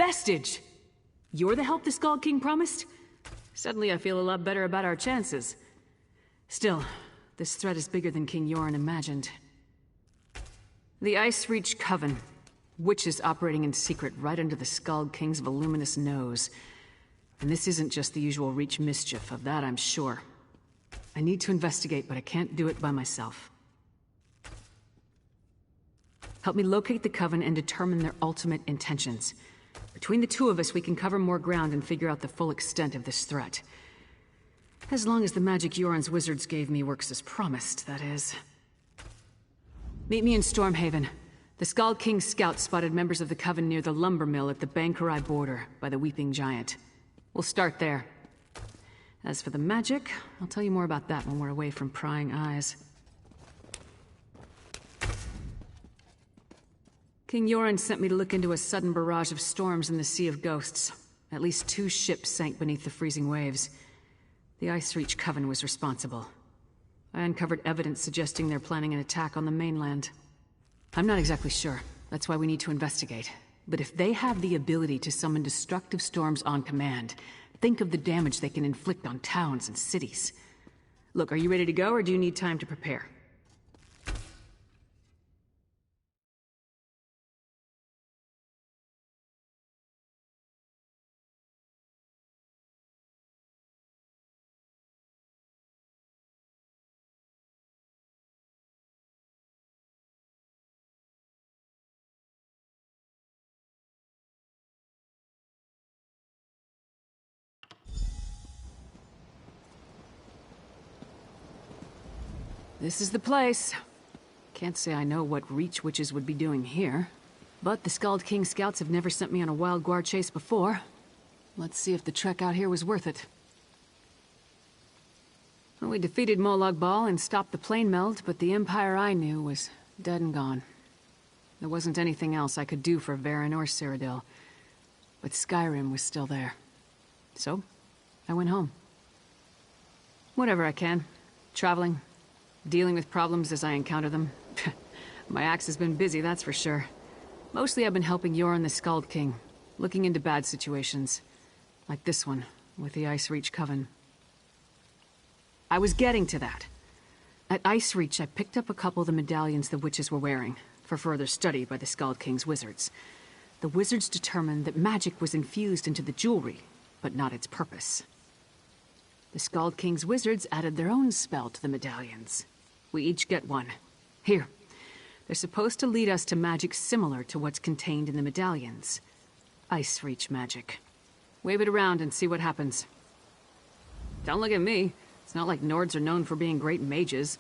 vestige! You're the help the Skull King promised? Suddenly I feel a lot better about our chances. Still, this threat is bigger than King Yoren imagined. The Ice Reach Coven. Witches operating in secret right under the Skull King's voluminous nose. And this isn't just the usual Reach mischief, of that I'm sure. I need to investigate, but I can't do it by myself. Help me locate the Coven and determine their ultimate intentions. Between the two of us, we can cover more ground and figure out the full extent of this threat. As long as the magic Yoren's wizards gave me works as promised, that is. Meet me in Stormhaven. The Skull King's scouts spotted members of the Coven near the lumber mill at the Bankarai border, by the Weeping Giant. We'll start there. As for the magic, I'll tell you more about that when we're away from prying eyes. King Yoren sent me to look into a sudden barrage of storms in the Sea of Ghosts. At least 2 ships sank beneath the freezing waves. The Ice Reach Coven was responsible. I uncovered evidence suggesting they're planning an attack on the mainland. I'm not exactly sure. That's why we need to investigate. But if they have the ability to summon destructive storms on command, think of the damage they can inflict on towns and cities. Look, are you ready to go, or do you need time to prepare? This is the place. Can't say I know what Reach witches would be doing here. But the Skull King scouts have never sent me on a wild guard chase before. Let's see if the trek out here was worth it. Well, we defeated Molag Bal and stopped the plane meld, but the Empire I knew was dead and gone. There wasn't anything else I could do for Varen or Cyrodiil. But Skyrim was still there. So, I went home. Whatever I can. Traveling. Dealing with problems as I encounter them. My axe has been busy, that's for sure. Mostly I've been helping Yoren the Skull King, looking into bad situations. Like this one, with the Ice Reach Coven. I was getting to that. At Ice Reach, I picked up a couple of the medallions the witches were wearing, for further study by the Skull King's wizards. The wizards determined that magic was infused into the jewelry, but not its purpose. The Skull King's wizards added their own spell to the medallions. We each get one. Here. They're supposed to lead us to magic similar to what's contained in the medallions. Ice Reach magic. Wave it around and see what happens. Don't look at me. It's not like Nords are known for being great mages,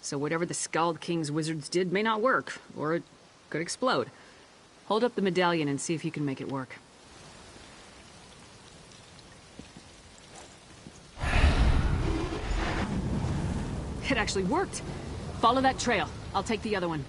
so whatever the Skull King's wizards did may not work, or it could explode. Hold up the medallion and see if you can make it work. It actually worked. Follow that trail. I'll take the other one.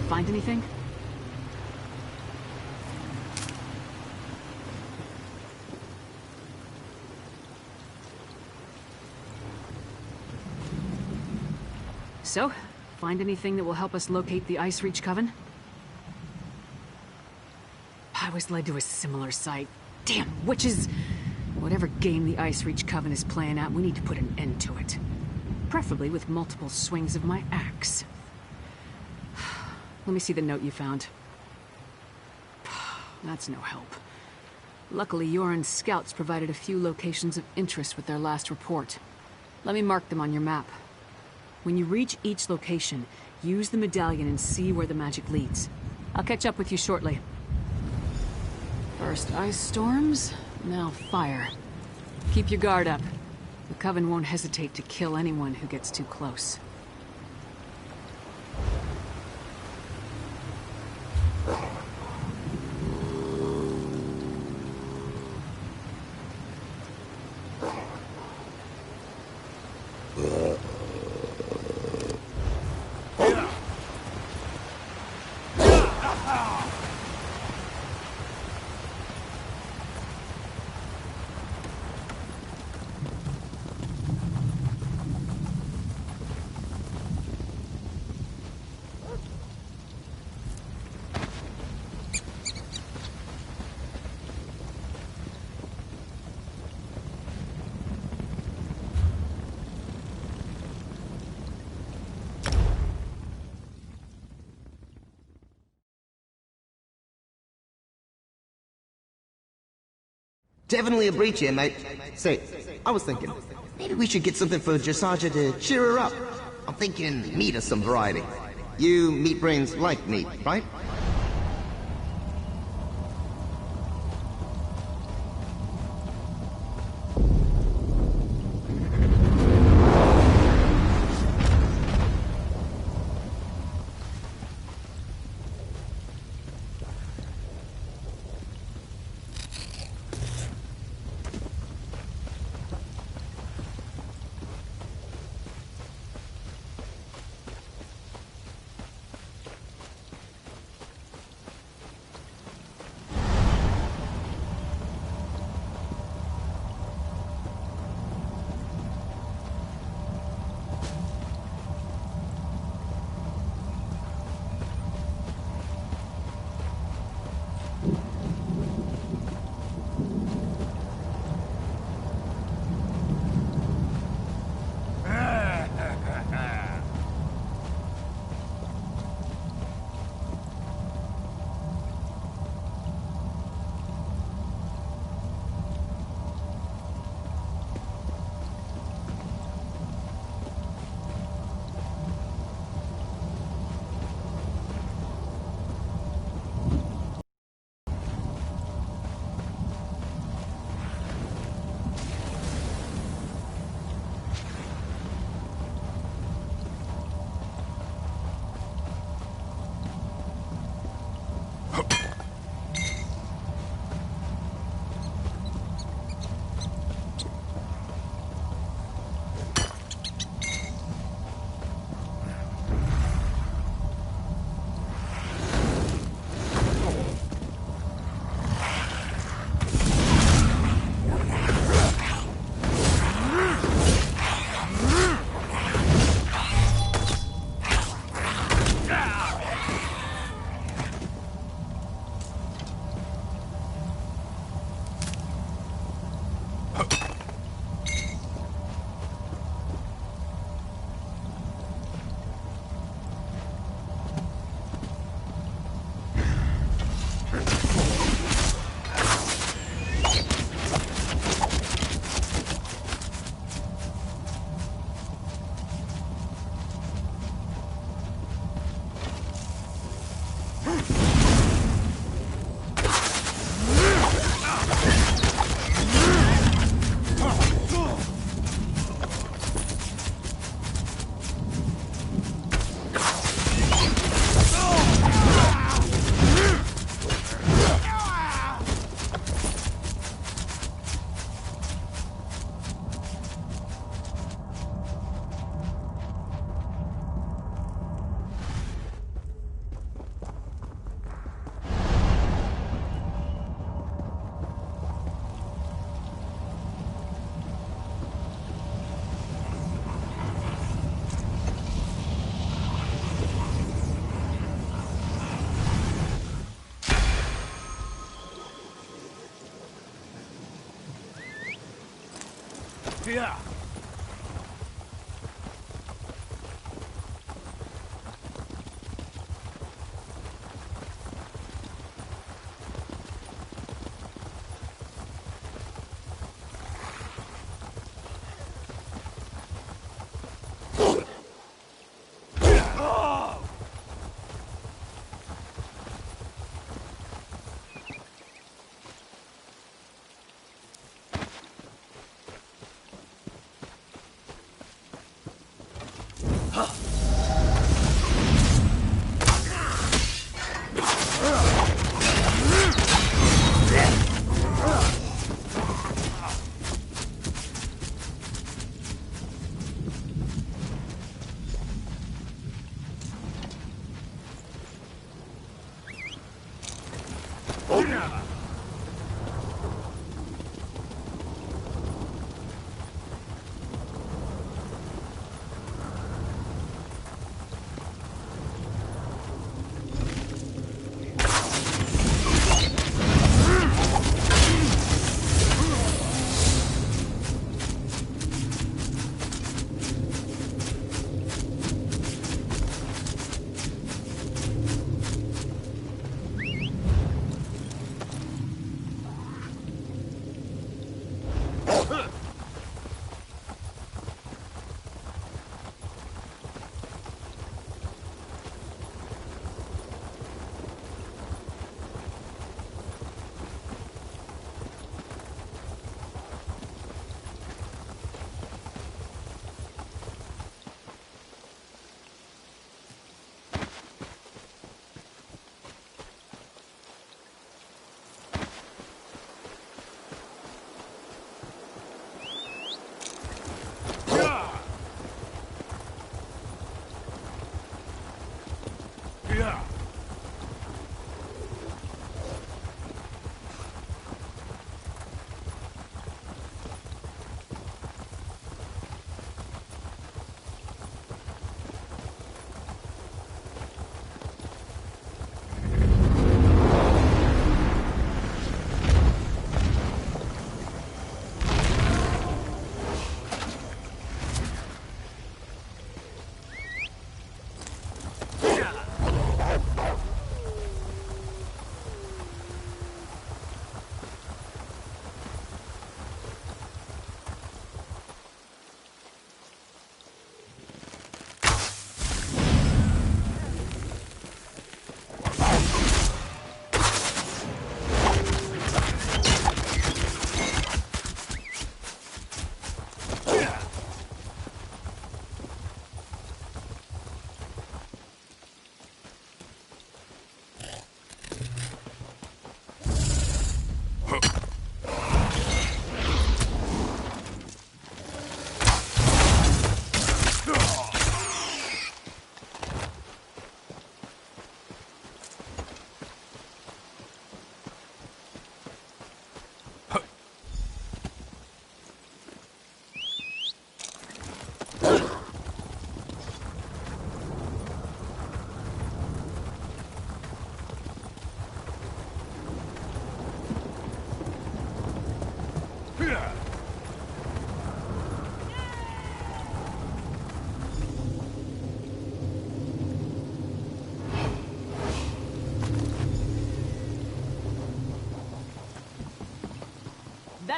Find anything? So, find anything that will help us locate the Ice Reach Coven? I was led to a similar site. Damn witches! Whatever game the Ice Reach Coven is playing at, we need to put an end to it. Preferably with multiple swings of my axe. Let me see the note you found. That's no help. Luckily, Yoren's scouts provided a few locations of interest with their last report. Let me mark them on your map. When you reach each location, use the medallion and see where the magic leads. I'll catch up with you shortly. First ice storms, now fire. Keep your guard up. The Coven won't hesitate to kill anyone who gets too close. Definitely a breach here, mate. Say, I was thinking, maybe we should get something for Dressage to cheer her up. I'm thinking meat or some variety. You meat brains like meat, right? Yeah.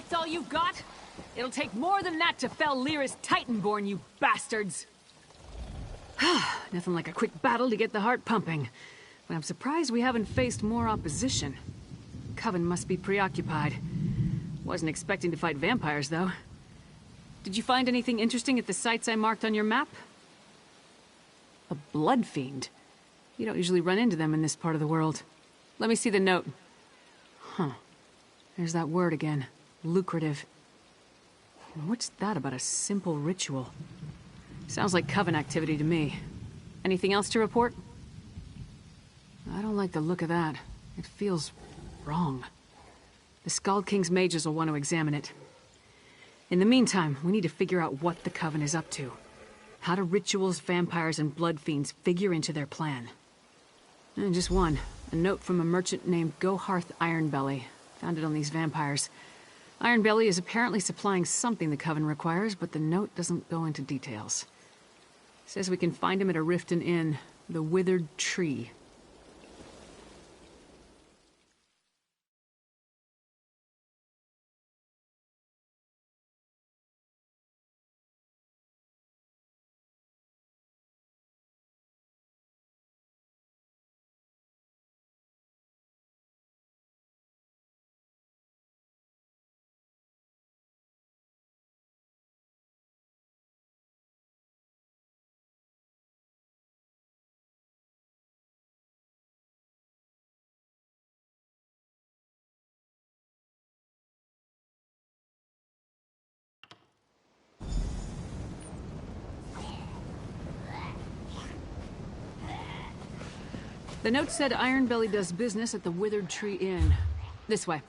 That's all you've got? It'll take more than that to fell Lyra's Titanborn, you bastards! Nothing like a quick battle to get the heart pumping. But I'm surprised we haven't faced more opposition. Coven must be preoccupied. Wasn't expecting to fight vampires, though. Did you find anything interesting at the sites I marked on your map? A blood fiend? You don't usually run into them in this part of the world. Let me see the note. Huh. There's that word again. Lucrative. And what's that about a simple ritual? Sounds like Coven activity to me. Anything else to report? I don't like the look of that. It feels wrong. The Skald King's mages will want to examine it. In the meantime, we need to figure out what the Coven is up to. How do rituals, vampires, and blood fiends figure into their plan? And just one. A note from a merchant named Goharth Ironbelly. Found it on these vampires. Ironbelly is apparently supplying something the Coven requires, but the note doesn't go into details. Says we can find him at a Riften Inn, the Withered Tree. The note said Ironbelly does business at the Withered Tree Inn. This way.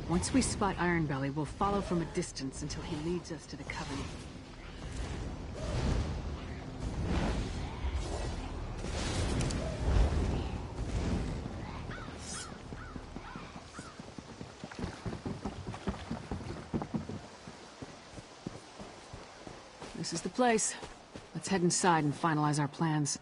Once we spot Ironbelly, we'll follow from a distance until he leads us to the Coven. This is the place. Let's head inside and finalize our plans.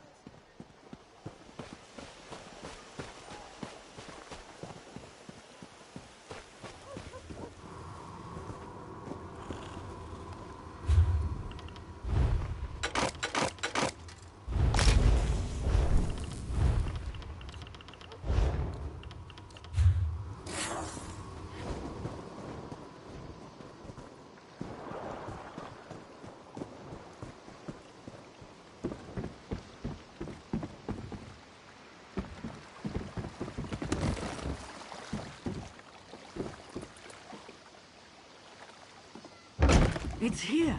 It's here.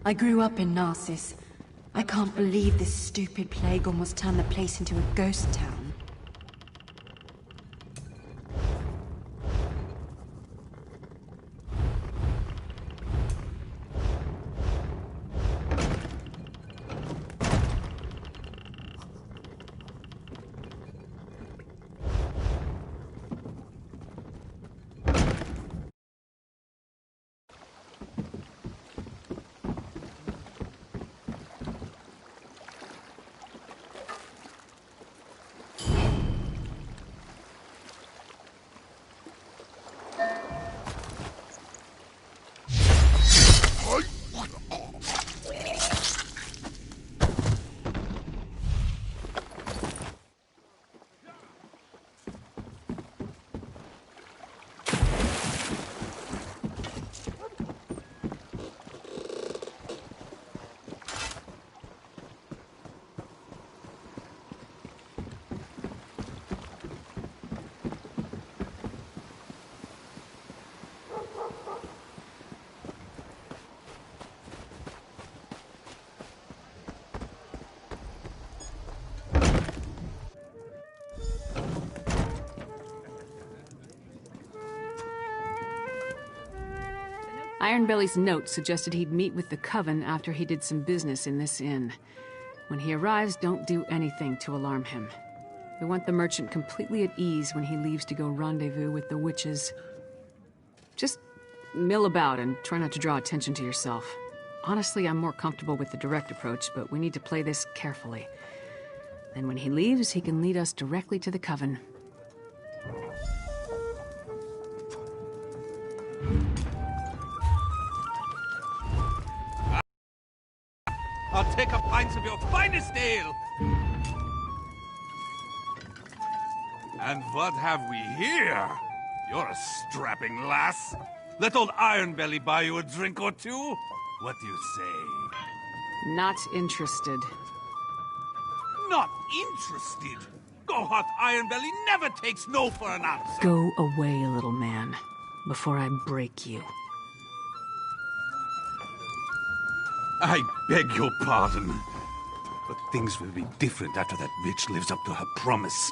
I grew up in Narcissus. I can't believe this stupid plague almost turned the place into a ghost town. Ironbelly's note suggested he'd meet with the Coven after he did some business in this inn. When he arrives, don't do anything to alarm him. We want the merchant completely at ease when he leaves to go rendezvous with the witches. Just mill about and try not to draw attention to yourself. Honestly, I'm more comfortable with the direct approach, but we need to play this carefully. Then when he leaves, he can lead us directly to the Coven. I'll take a pint of your finest ale! And what have we here? You're a strapping lass. Let old Ironbelly buy you a drink or two? What do you say? Not interested. Not interested? Go hot Ironbelly never takes no for an answer. Go away, little man, before I break you. I beg your pardon. But things will be different after that bitch lives up to her promise.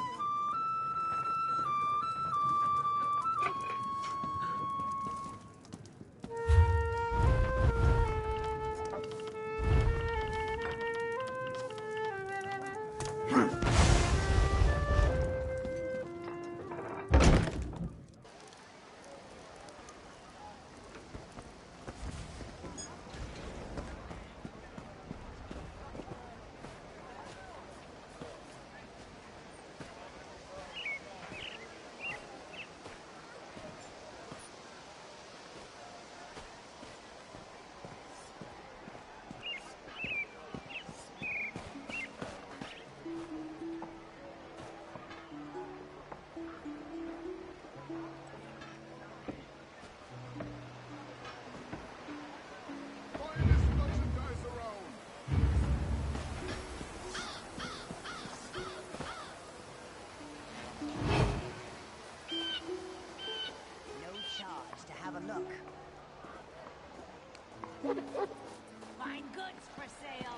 Fine goods for sale.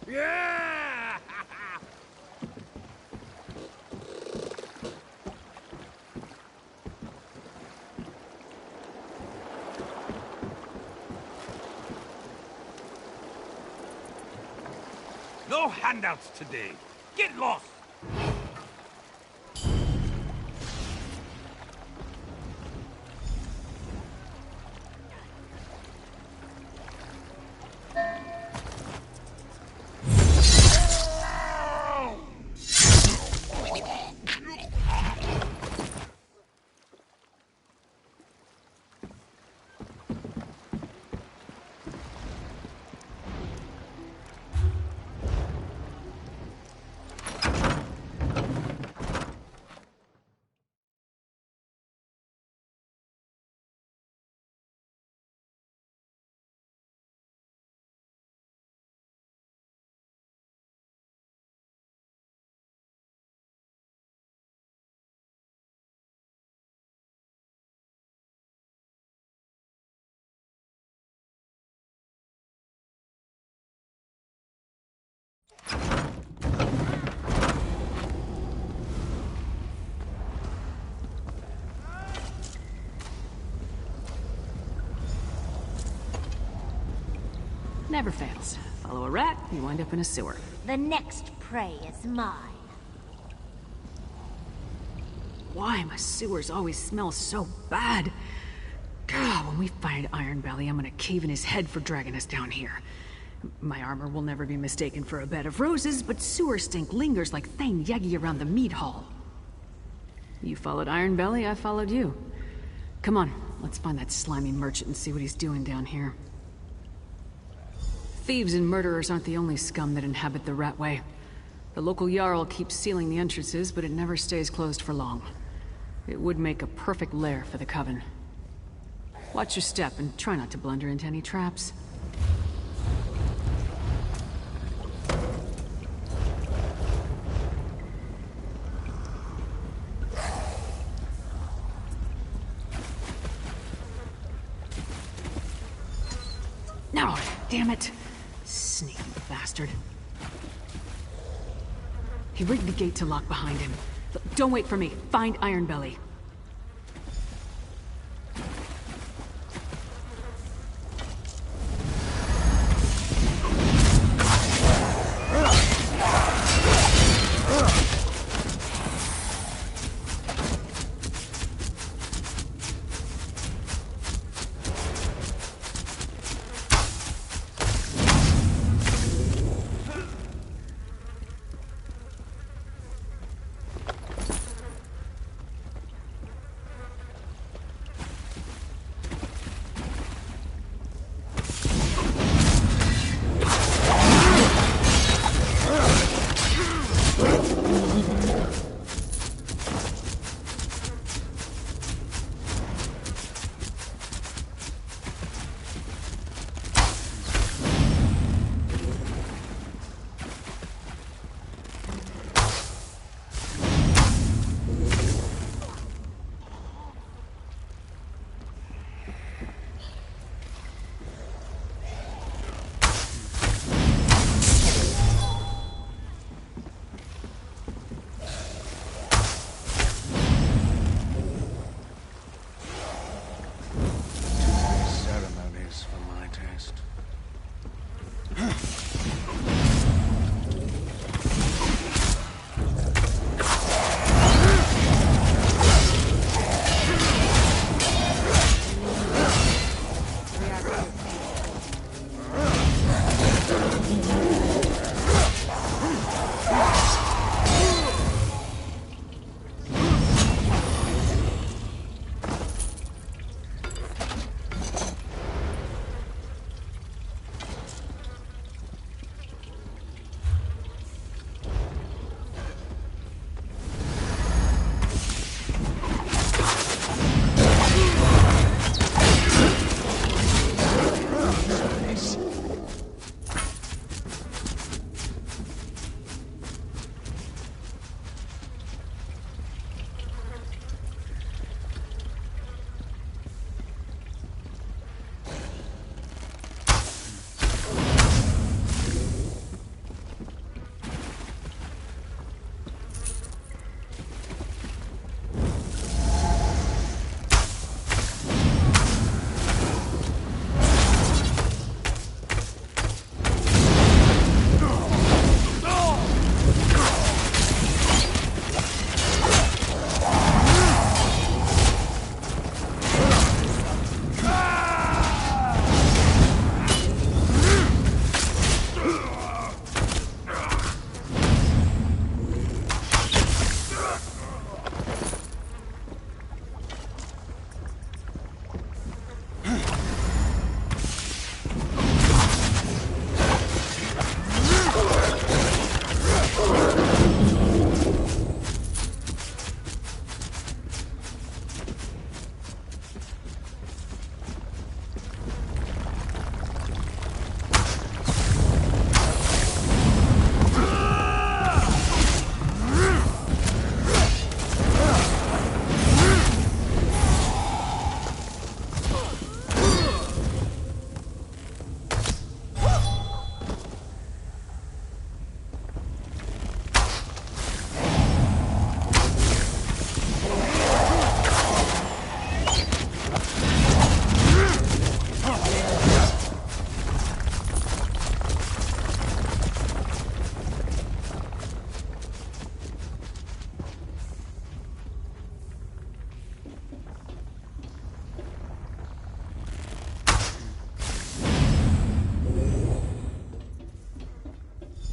Yeah! No handouts today. Get lost! Never fails. Follow a rat, you wind up in a sewer. The next prey is mine. Why my sewers always smell so bad? God, when we find Iron Belly, I'm gonna cave in his head for dragging us down here. My armor will never be mistaken for a bed of roses, but sewer stink lingers like Thane Yagi around the mead hall. You followed Iron Belly, I followed you. Come on, let's find that slimy merchant and see what he's doing down here. Thieves and murderers aren't the only scum that inhabit the Ratway. The local Jarl keeps sealing the entrances, but it never stays closed for long. It would make a perfect lair for the Coven. Watch your step and try not to blunder into any traps. No, damn it. Sneaky bastard. He rigged the gate to lock behind him. Look, don't wait for me. Find Iron Belly.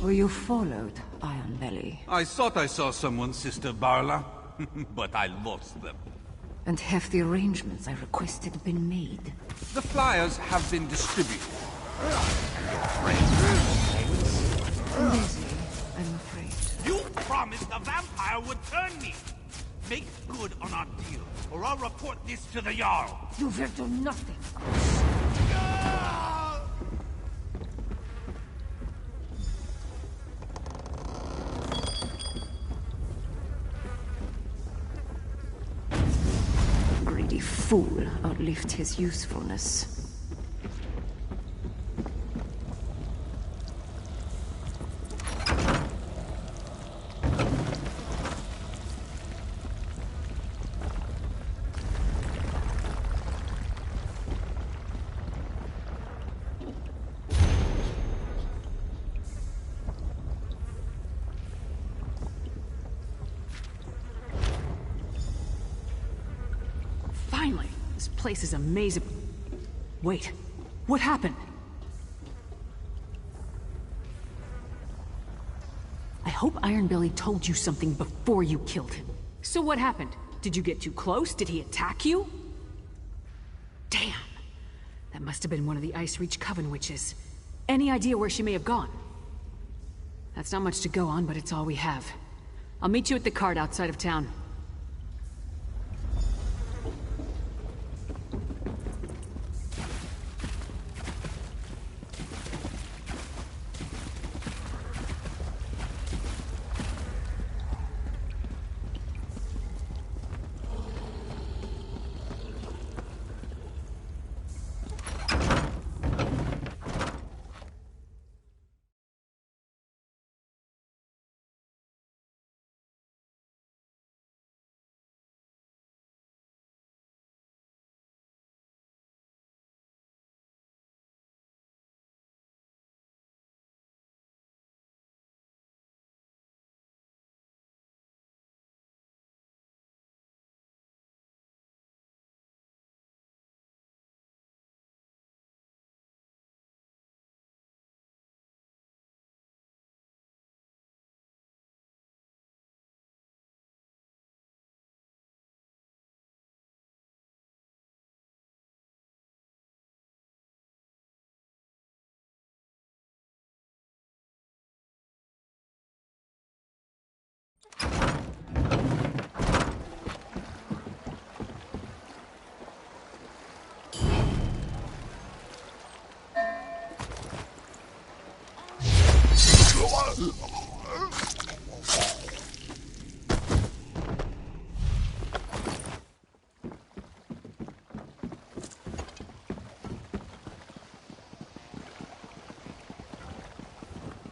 Were you followed, Iron Belly? I thought I saw someone, Sister Barla, but I lost them. And have the arrangements I requested been made? The flyers have been distributed. Busy, I'm afraid. You promised the vampire would turn me! Make good on our deal, or I'll report this to the Jarl! You will do nothing. Greedy fool outlived his usefulness. Finally! This place is amazing. Wait, what happened? I hope Ironbelly told you something before you killed him. So what happened? Did you get too close? Did he attack you? Damn! That must have been one of the Ice Reach Coven witches. Any idea where she may have gone? That's not much to go on, but it's all we have. I'll meet you at the cart outside of town.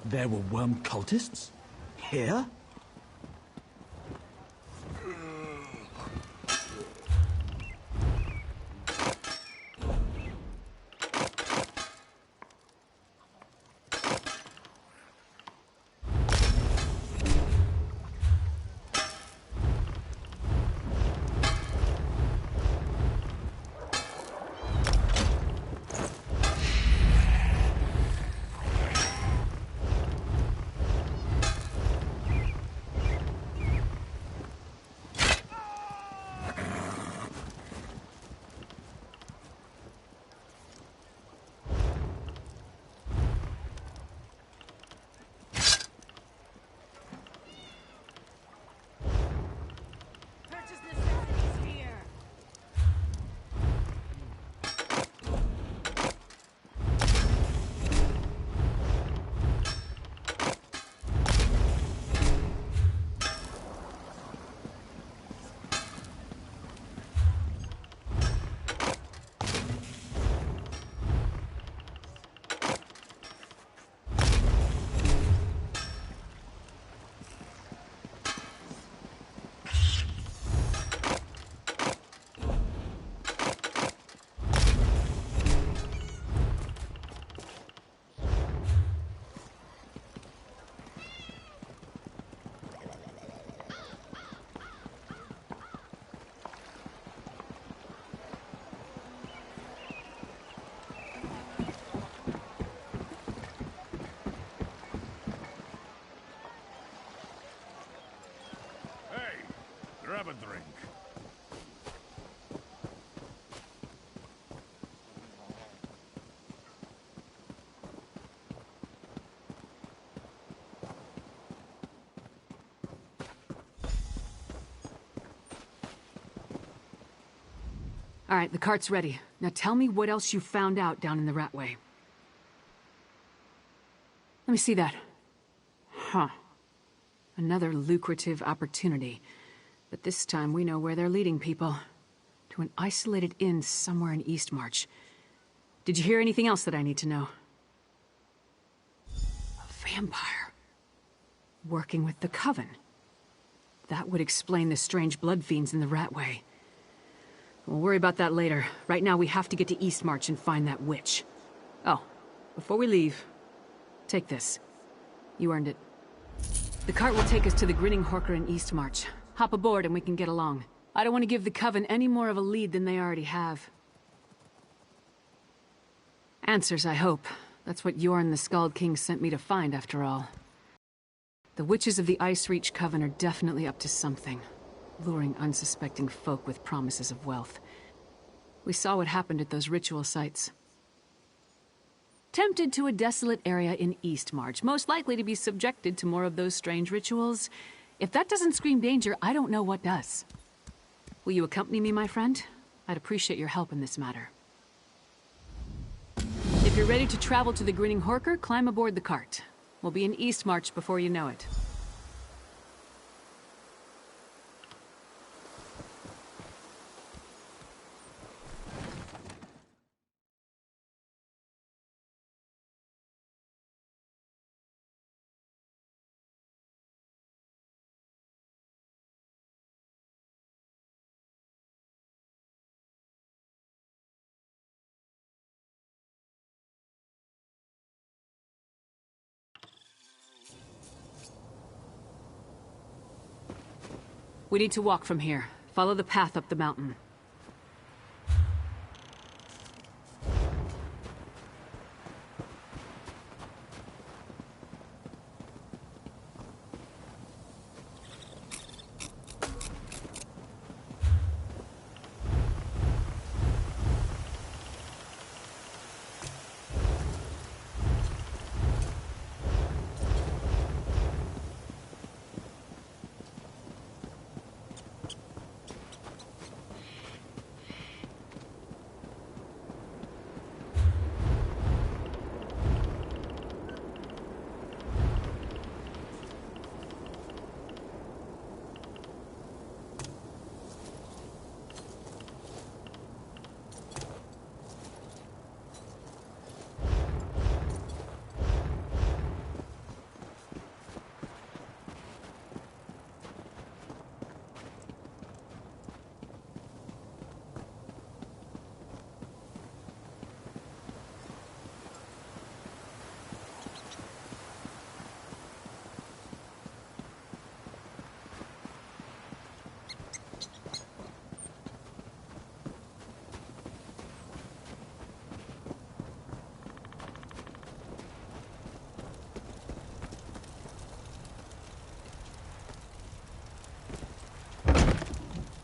There were worm cultists? Here? All right, the cart's ready. Now tell me what else you found out down in the Ratway. Let me see that. Huh. Another lucrative opportunity. But this time we know where they're leading people. To an isolated inn somewhere in Eastmarch. Did you hear anything else that I need to know? A vampire. Working with the Coven. That would explain the strange blood fiends in the Ratway. We'll worry about that later. Right now we have to get to Eastmarch and find that witch. Oh, before we leave, take this. You earned it. The cart will take us to the Grinning Horker in Eastmarch. Hop aboard and we can get along. I don't want to give the Coven any more of a lead than they already have. Answers, I hope. That's what Yorn the Skald King sent me to find, after all. The witches of the Ice Reach Coven are definitely up to something. Luring unsuspecting folk with promises of wealth. We saw what happened at those ritual sites. Tempted to a desolate area in Eastmarch, most likely to be subjected to more of those strange rituals. If that doesn't scream danger, I don't know what does. Will you accompany me, my friend? I'd appreciate your help in this matter. If you're ready to travel to the Grinning Horker, climb aboard the cart. We'll be in Eastmarch before you know it. We need to walk from here. Follow the path up the mountain.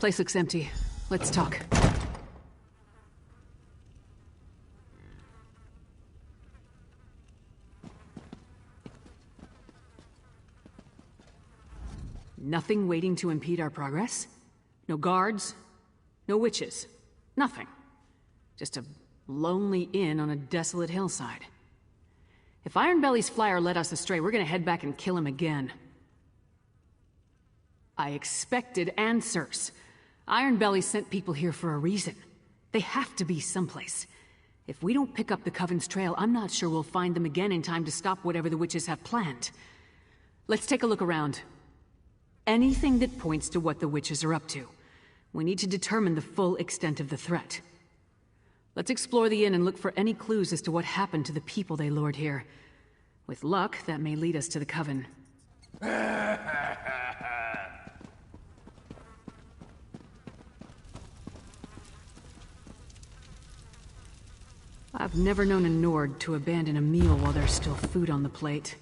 Place looks empty. Let's talk. Nothing waiting to impede our progress? No guards? No witches? Nothing. Just a lonely inn on a desolate hillside. If Ironbelly's flyer led us astray, we're gonna head back and kill him again. I expected answers. Ironbelly sent people here for a reason. They have to be someplace. If we don't pick up the Coven's trail, I'm not sure we'll find them again in time to stop whatever the witches have planned. Let's take a look around. Anything that points to what the witches are up to. We need to determine the full extent of the threat. Let's explore the inn and look for any clues as to what happened to the people they lured here. With luck, that may lead us to the Coven. I've never known a Nord to abandon a meal while there's still food on the plate.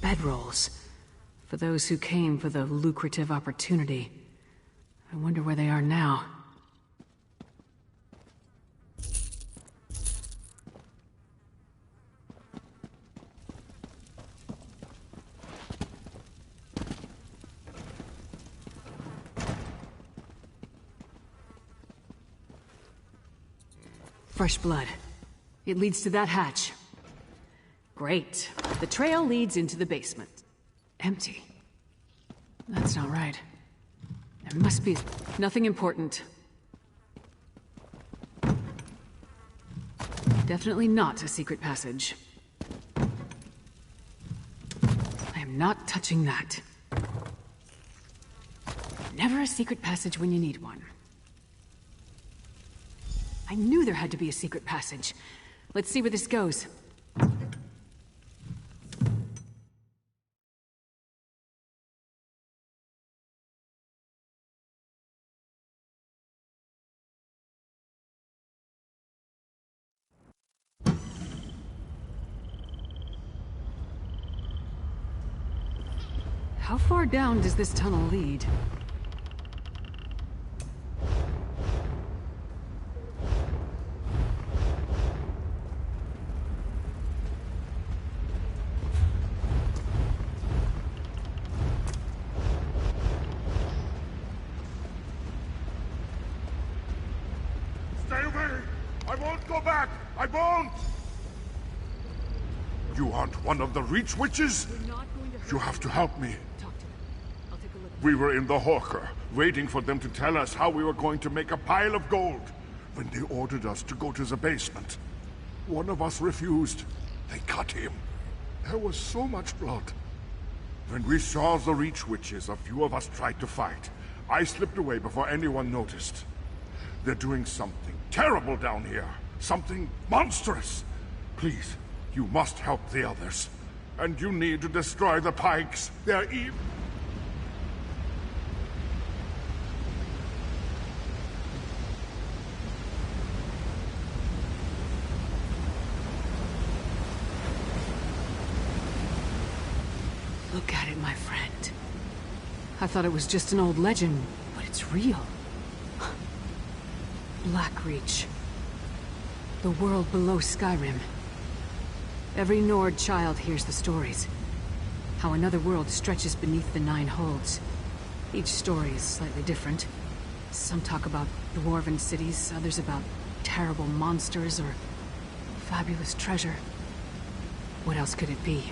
Bedrolls. For those who came for the lucrative opportunity. I wonder where they are now. Fresh blood. It leads to that hatch. Great. The trail leads into the basement. Empty. That's not right. There must be nothing important. Definitely not a secret passage. I am not touching that. Never a secret passage when you need one. I knew there had to be a secret passage. Let's see where this goes. How far down does this tunnel lead? Stay away! I won't go back! I won't! You aren't one of the Reach Witches? You have to help me. Talk to them. I'll take a look. We were in the hawker, waiting for them to tell us how we were going to make a pile of gold, when they ordered us to go to the basement. One of us refused. They cut him. There was so much blood. When we saw the Reach Witches, a few of us tried to fight. I slipped away before anyone noticed. They're doing something terrible down here. Something monstrous. Please, you must help the others. And you need to destroy the pikes. They're evil. Look at it, my friend. I thought it was just an old legend, but it's real. Blackreach. The world below Skyrim. Every Nord child hears the stories. How another world stretches beneath the Nine Holds. Each story is slightly different. Some talk about dwarven cities, others about terrible monsters or fabulous treasure. What else could it be?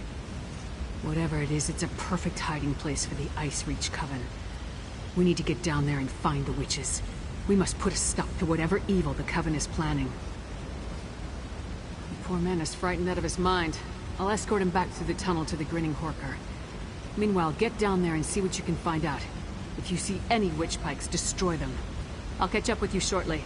Whatever it is, it's a perfect hiding place for the Ice Reach Coven. We need to get down there and find the witches. We must put a stop to whatever evil the Coven is planning. The poor man is frightened out of his mind. I'll escort him back through the tunnel to the Grinning Horker. Meanwhile, get down there and see what you can find out. If you see any witch pikes, destroy them. I'll catch up with you shortly.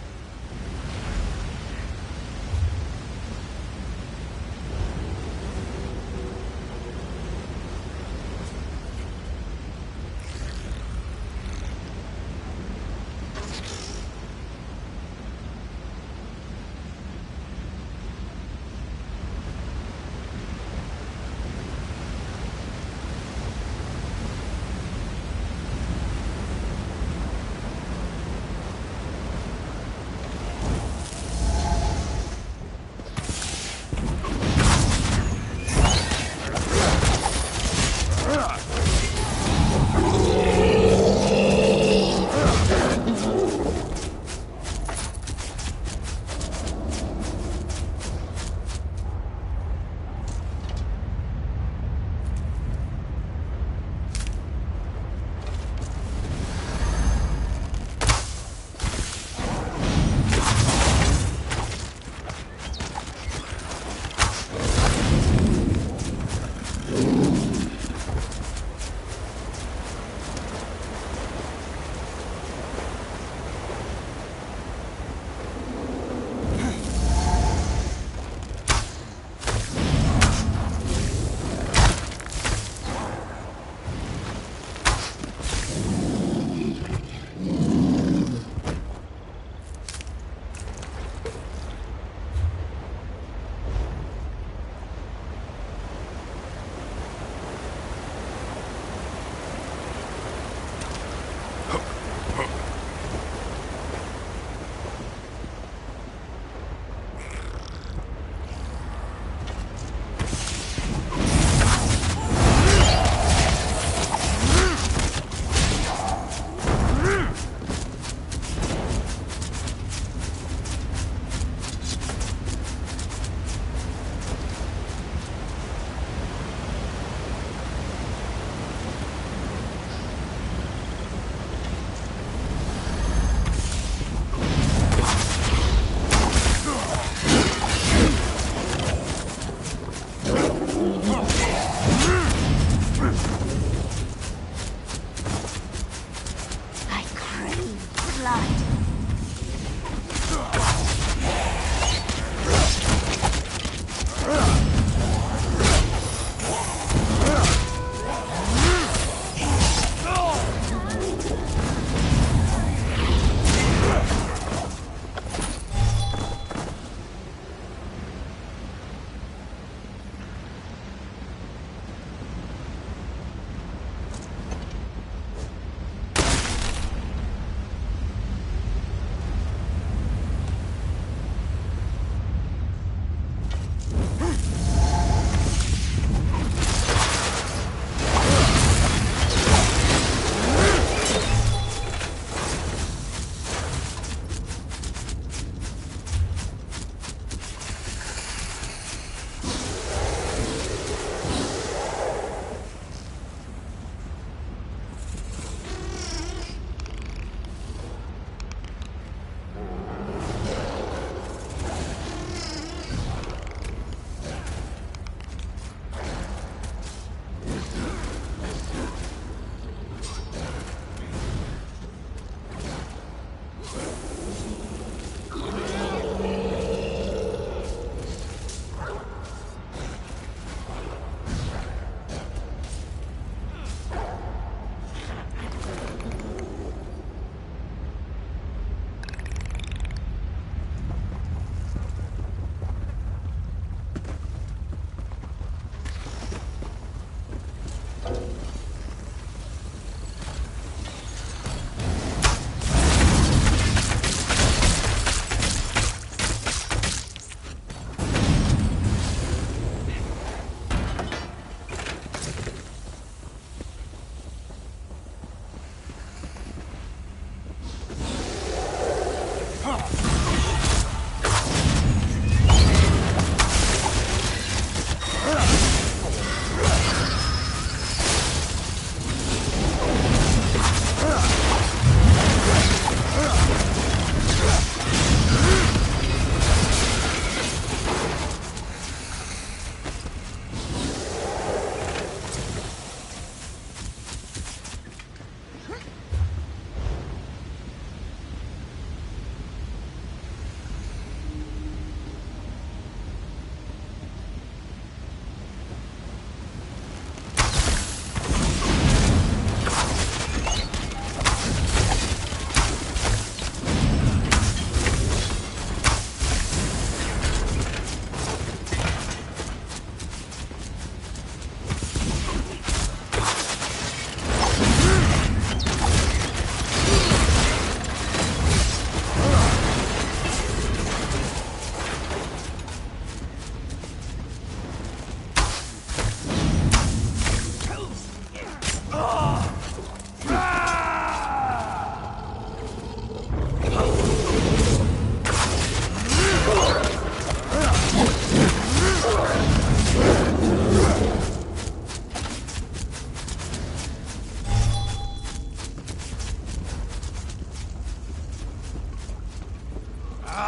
From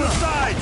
the side!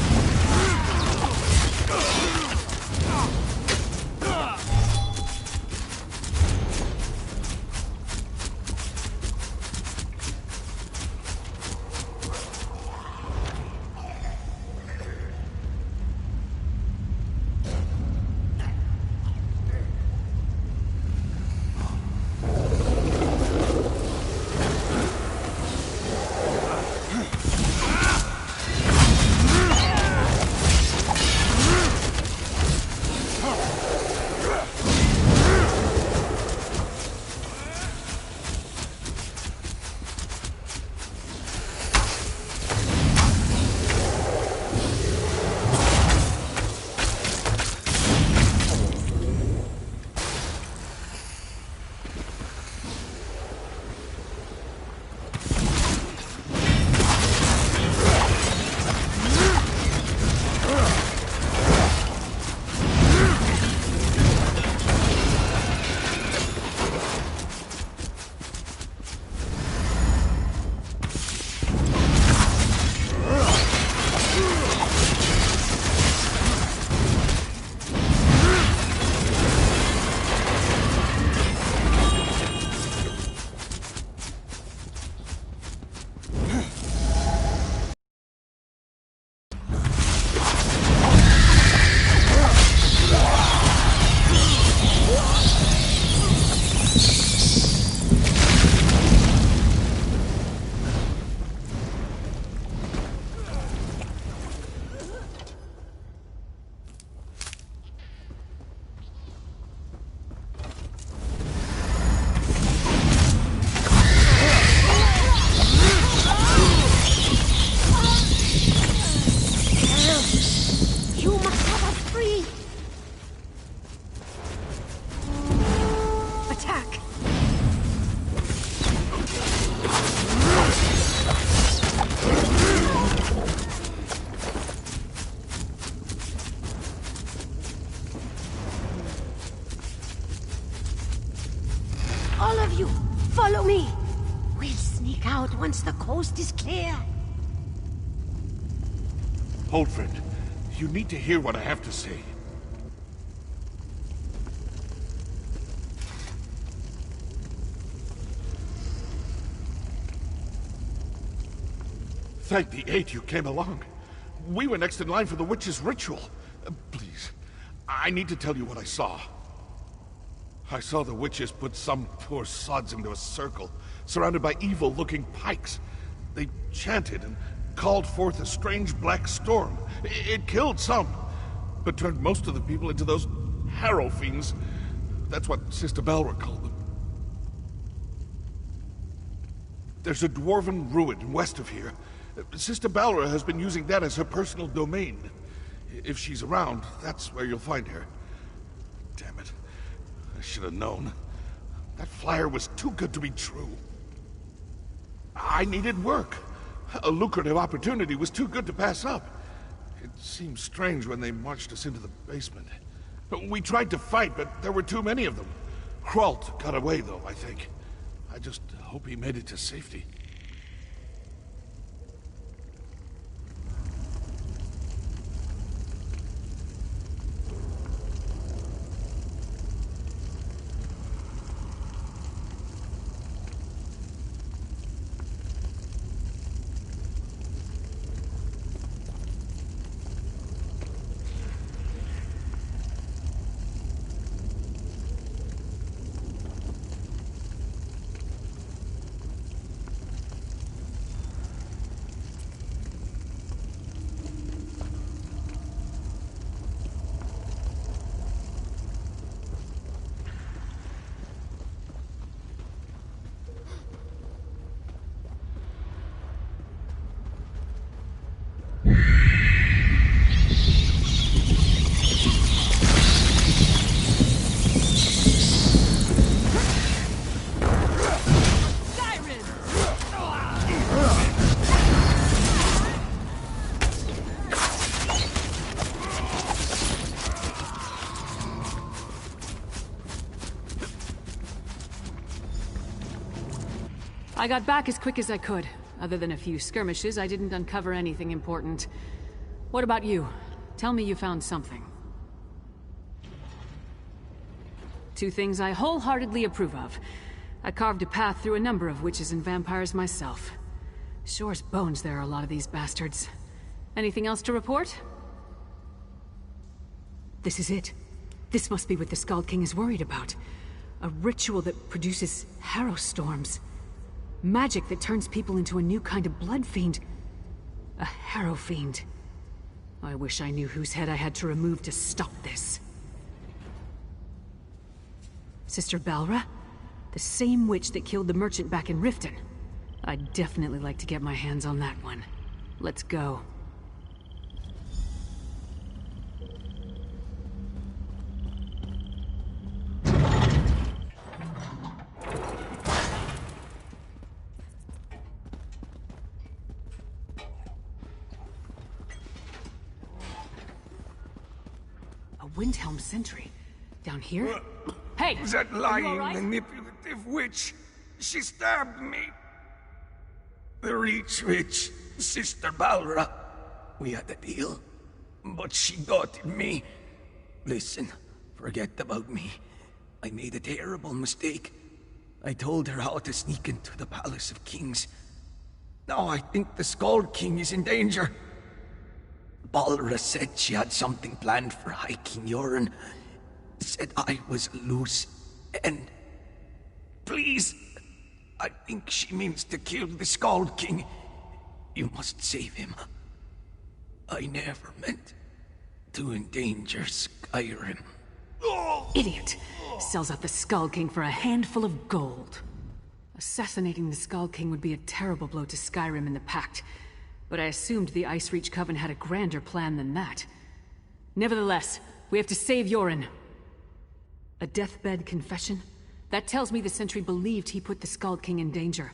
All of you, follow me. We'll sneak out once the coast is clear. Hold, friend. You need to hear what I have to say. Thank the eight you came along. We were next in line for the witch's ritual. Please, I need to tell you what I saw. I saw the witches put some poor sods into a circle, surrounded by evil-looking pikes. They chanted and called forth a strange black storm. It killed some, but turned most of the people into those harrow fiends. That's what Sister Balra called them. There's a dwarven ruin west of here. Sister Balra has been using that as her personal domain. If she's around, that's where you'll find her. Damn it. I should have known. That flyer was too good to be true. I needed work. A lucrative opportunity was too good to pass up. It seemed strange when they marched us into the basement. We tried to fight, but there were too many of them. Hralt got away, though, I think. I just hope he made it to safety. I got back as quick as I could. Other than a few skirmishes, I didn't uncover anything important. What about you? Tell me you found something. Two things I wholeheartedly approve of. I carved a path through a number of witches and vampires myself. Sure's bones there are a lot of these bastards. Anything else to report? This is it. This must be what the Skald King is worried about. A ritual that produces harrow storms. Magic that turns people into a new kind of blood fiend. A harrow fiend. I wish I knew whose head I had to remove to stop this. Sister Balra? The same witch that killed the merchant back in Riften. I'd definitely like to get my hands on that one. Let's go. A Windhelm sentry? Down here? Hey! That lying, right? manipulative witch. She stabbed me. The Reach Witch, Sister Balra. We had a deal, but she got me. Listen, forget about me. I made a terrible mistake. I told her how to sneak into the Palace of Kings. Now I think the Skald King is in danger. Balra said she had something planned for High King Yoren. Said I was a loose end. Please, I think she means to kill the Skald King. You must save him. I never meant to endanger Skyrim. Idiot! Sells out the Skald King for a handful of gold. Assassinating the Skald King would be a terrible blow to Skyrim and the Pact, but I assumed the Ice Reach Coven had a grander plan than that. Nevertheless, we have to save Yoren. A deathbed confession? That tells me the sentry believed he put the Skald King in danger.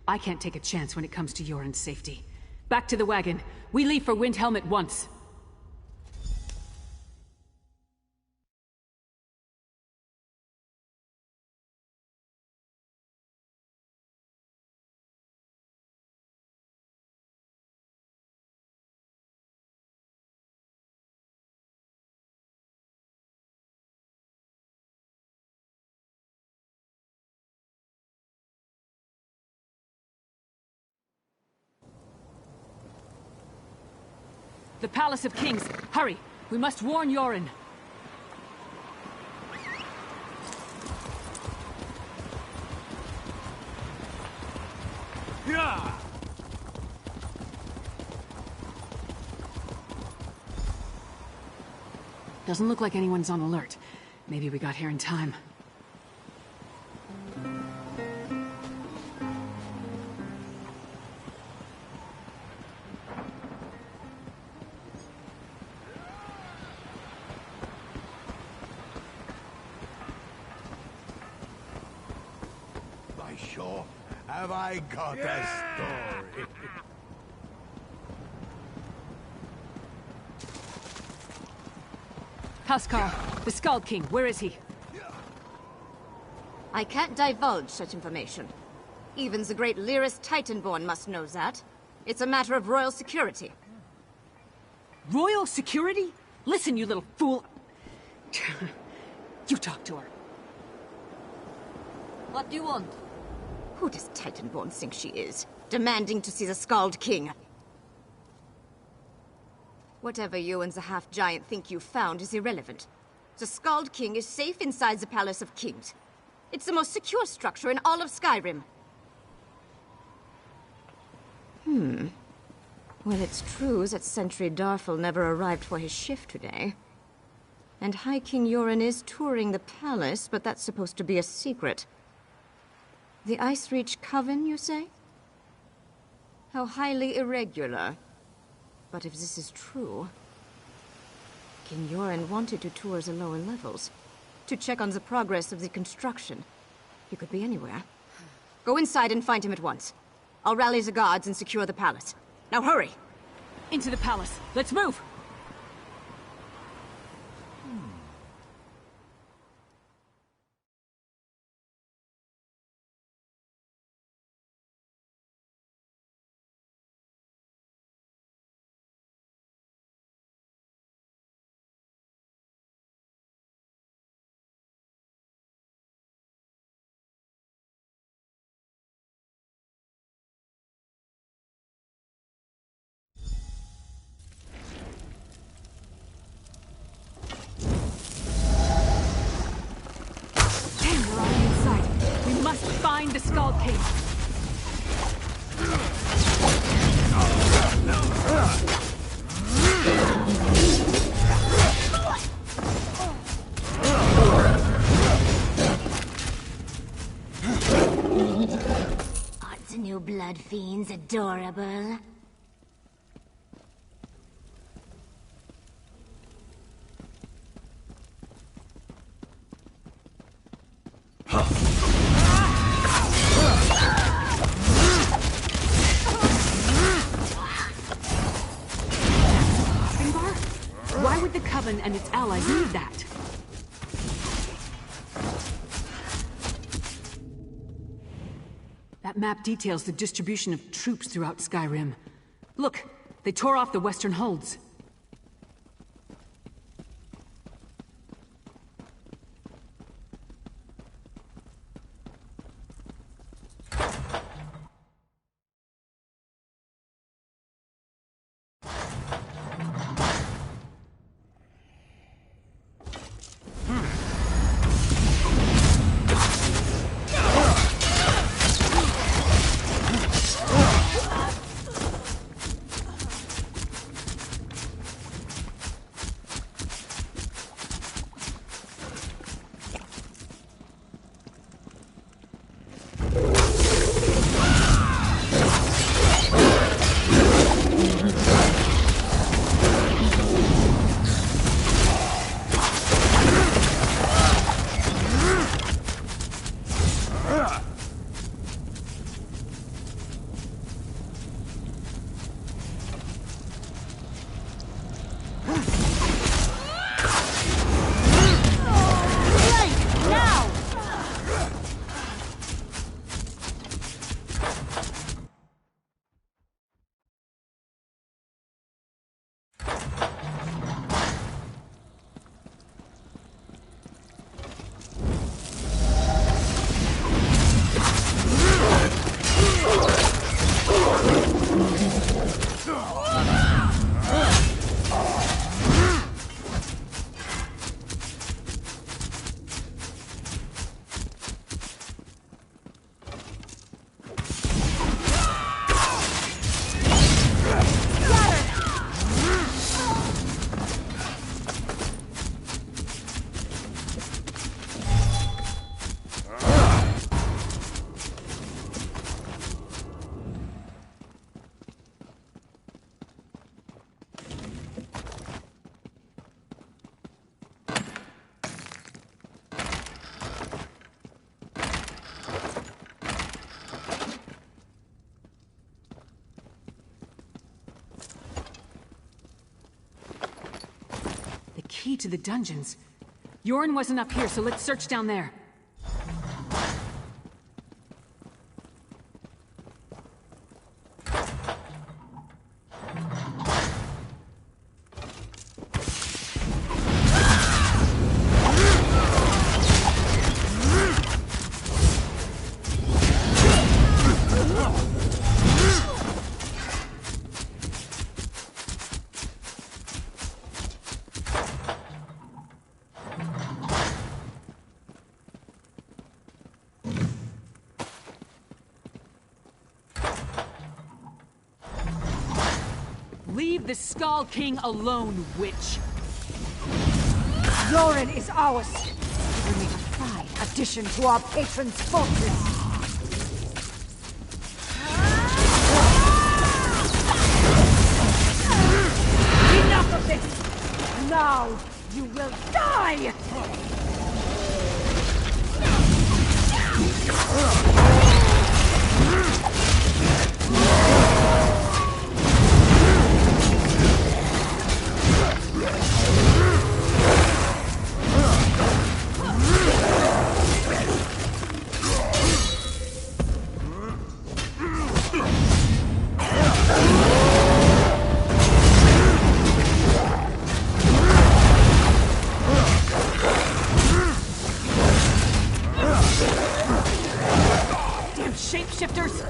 I can't take a chance when it comes to Yoren's safety. Back to the wagon. We leave for Windhelm at once. The Palace of Kings! Hurry! We must warn Yoren! Yeah! Doesn't look like anyone's on alert. Maybe we got here in time. By sure, have I got a story? Huskar, the Skald King, where is he? I can't divulge such information. Even the great Lyris Titanborn must know that. It's a matter of royal security. Royal security? Listen, you little fool. You talk to her. What do you want? Who does Titanborn think she is? Demanding to see the Skald King. Whatever you and the half-giant think you found is irrelevant. The Skald King is safe inside the Palace of Kings. It's the most secure structure in all of Skyrim. Well, it's true that Sentry Darfel never arrived for his shift today. And High King Yoren is touring the palace, but that's supposed to be a secret. The Ice Reach Coven, you say? How highly irregular. But if this is true, King Yoren wanted to tour the lower levels, to check on the progress of the construction. He could be anywhere. Go inside and find him at once. I'll rally the guards and secure the palace. Now hurry! Into the palace. Let's move! cave. Aren't the new blood fiends adorable? Why would the Coven and its allies need that? That map details the distribution of troops throughout Skyrim. Look, they tore off the western holds. Key to the dungeons. Yoren wasn't up here, so let's search down there. Leave the Skull King alone, witch! Yoren is ours! We will make a fine addition to our patron's fortress! Enough of this! Now you will die! Shapeshifters!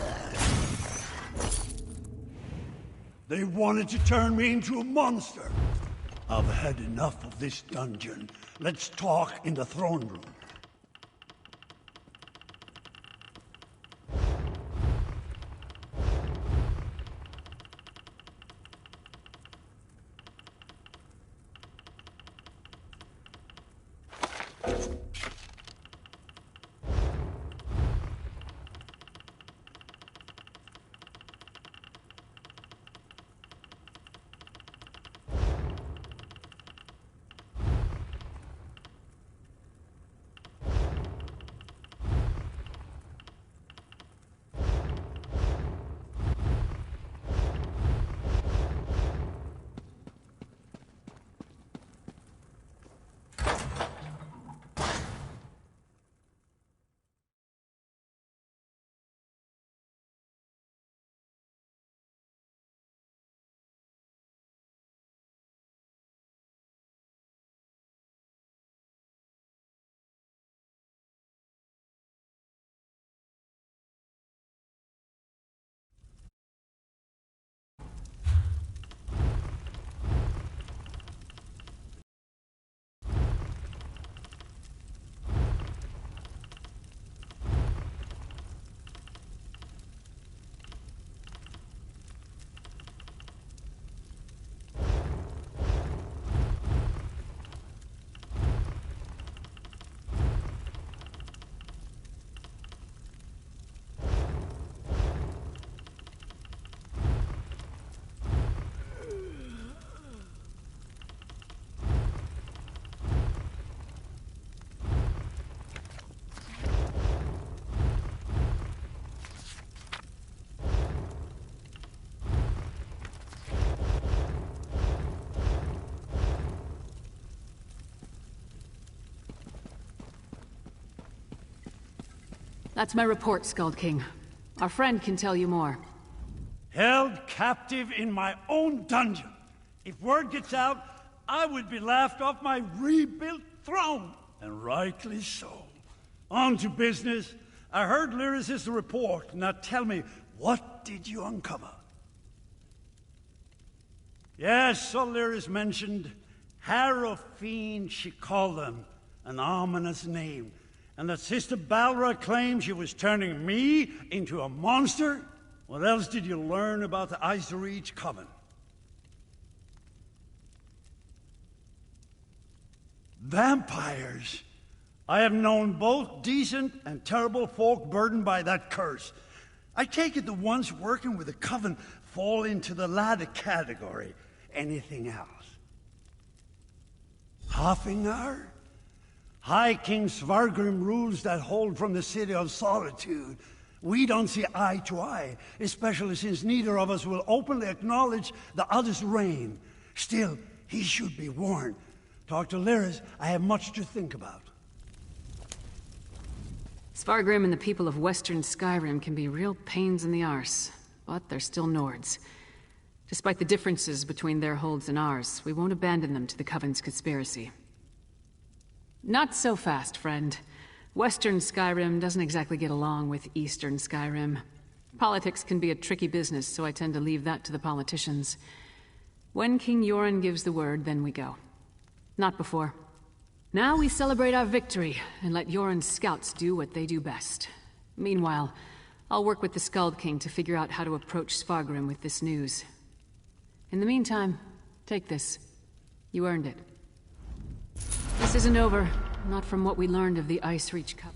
They wanted to turn me into a monster. I've had enough of this dungeon. Let's talk in the throne room. That's my report, Skald King. Our friend can tell you more. Held captive in my own dungeon. If word gets out, I would be laughed off my rebuilt throne. And rightly so. On to business. I heard Lyris' report. Now tell me, what did you uncover? Yes, so Lyris mentioned Harrow Fiend, she called them. An ominous name. And that Sister Balra claimed she was turning me into a monster? What else did you learn about the Ice Reach Coven? Vampires! I have known both decent and terrible folk burdened by that curse. I take it the ones working with the Coven fall into the latter category. Anything else? Hoffingar? High King Svargrim rules that hold from the City of Solitude. We don't see eye to eye, especially since neither of us will openly acknowledge the other's reign. Still, he should be warned. Talk to Lyris. I have much to think about. Svargrim and the people of Western Skyrim can be real pains in the arse, but they're still Nords. Despite the differences between their holds and ours, we won't abandon them to the Coven's conspiracy. Not so fast, friend. Western Skyrim doesn't exactly get along with Eastern Skyrim. Politics can be a tricky business, so I tend to leave that to the politicians. When King Yoren gives the word, then we go. Not before. Now we celebrate our victory, and let Yoren's scouts do what they do best. Meanwhile, I'll work with the Skald King to figure out how to approach Svargrim with this news. In the meantime, take this. You earned it. This isn't over, not from what we learned of the Ice Reach Cup.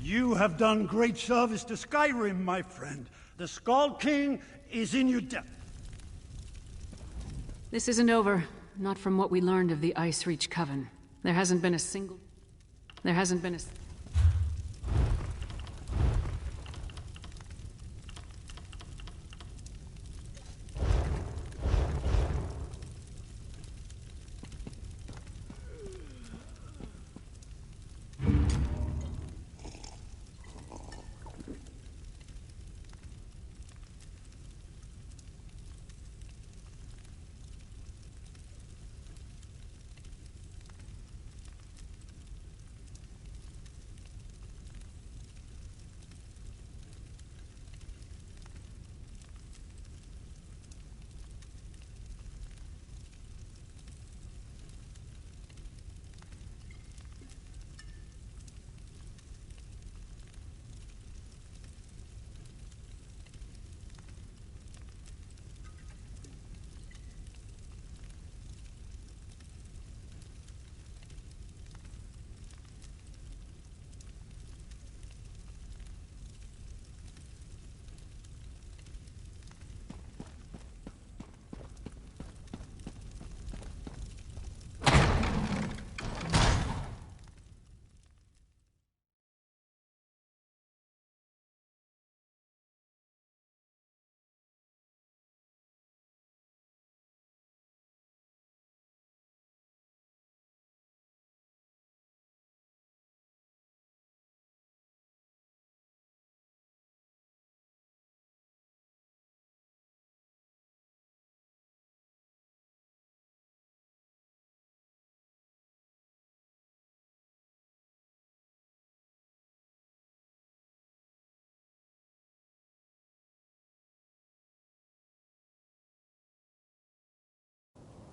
You have done great service to Skyrim, my friend. The Skald King is in your debt. This isn't over, not from what we learned of the Ice Reach Coven. There hasn't been a...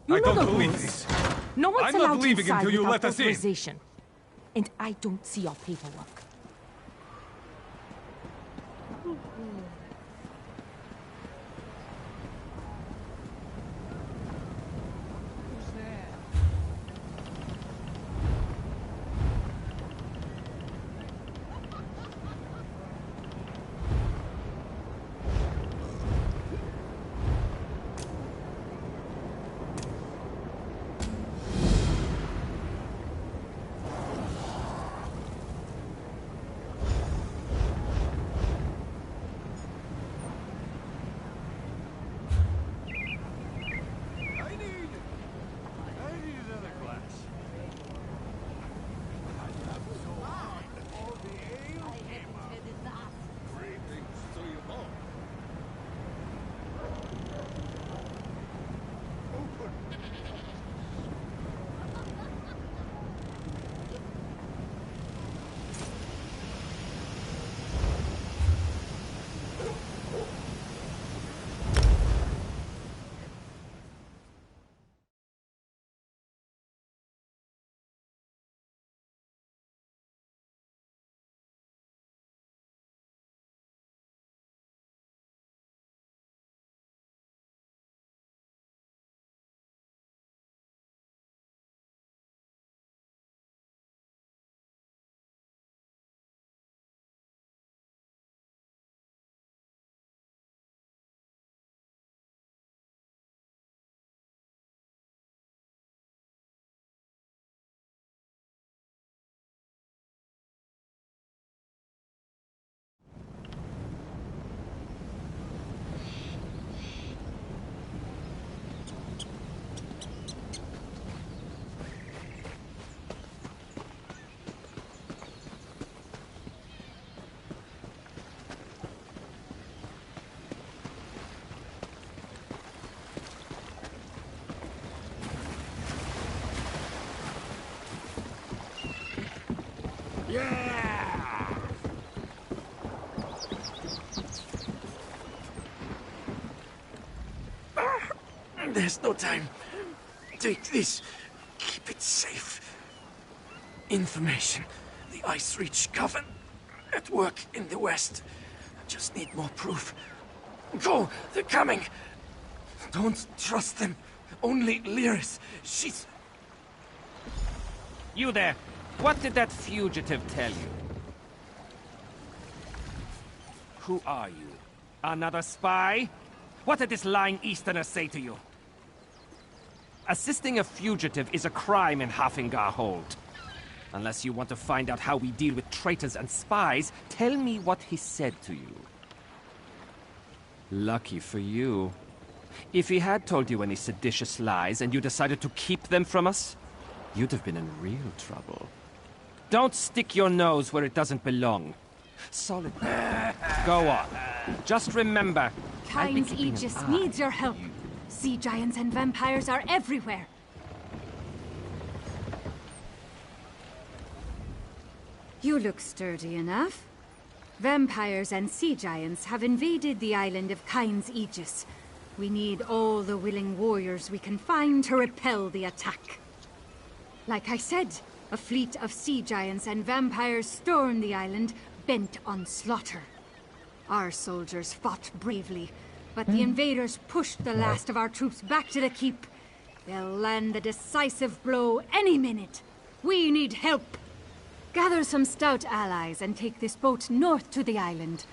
You I know don't the believe rules. this. No one's I'm not allowed leaving inside until you without let us in. authorization. And I don't see your paperwork. There's no time. Take this. Keep it safe. Information. The Ice Reach Coven. At work in the west. Just need more proof. Go! They're coming! Don't trust them. Only Lyris. She's... You there! What did that fugitive tell you? Who are you? Another spy? What did this lying Easterner say to you? Assisting a fugitive is a crime in Hafingar Hold. Unless you want to find out how we deal with traitors and spies, tell me what he said to you. Lucky for you. If he had told you any seditious lies and you decided to keep them from us, you'd have been in real trouble. Don't stick your nose where it doesn't belong. Solid. Go on. Just remember, Kyne's Aegis needs your help. Sea giants and vampires are everywhere. You look sturdy enough. Vampires and sea giants have invaded the island of Kyne's Aegis. We need all the willing warriors we can find to repel the attack. Like I said, a fleet of sea giants and vampires stormed the island, bent on slaughter. Our soldiers fought bravely, but the invaders pushed the last of our troops back to the keep. They'll land the decisive blow any minute. We need help. Gather some stout allies and take this boat north to the island.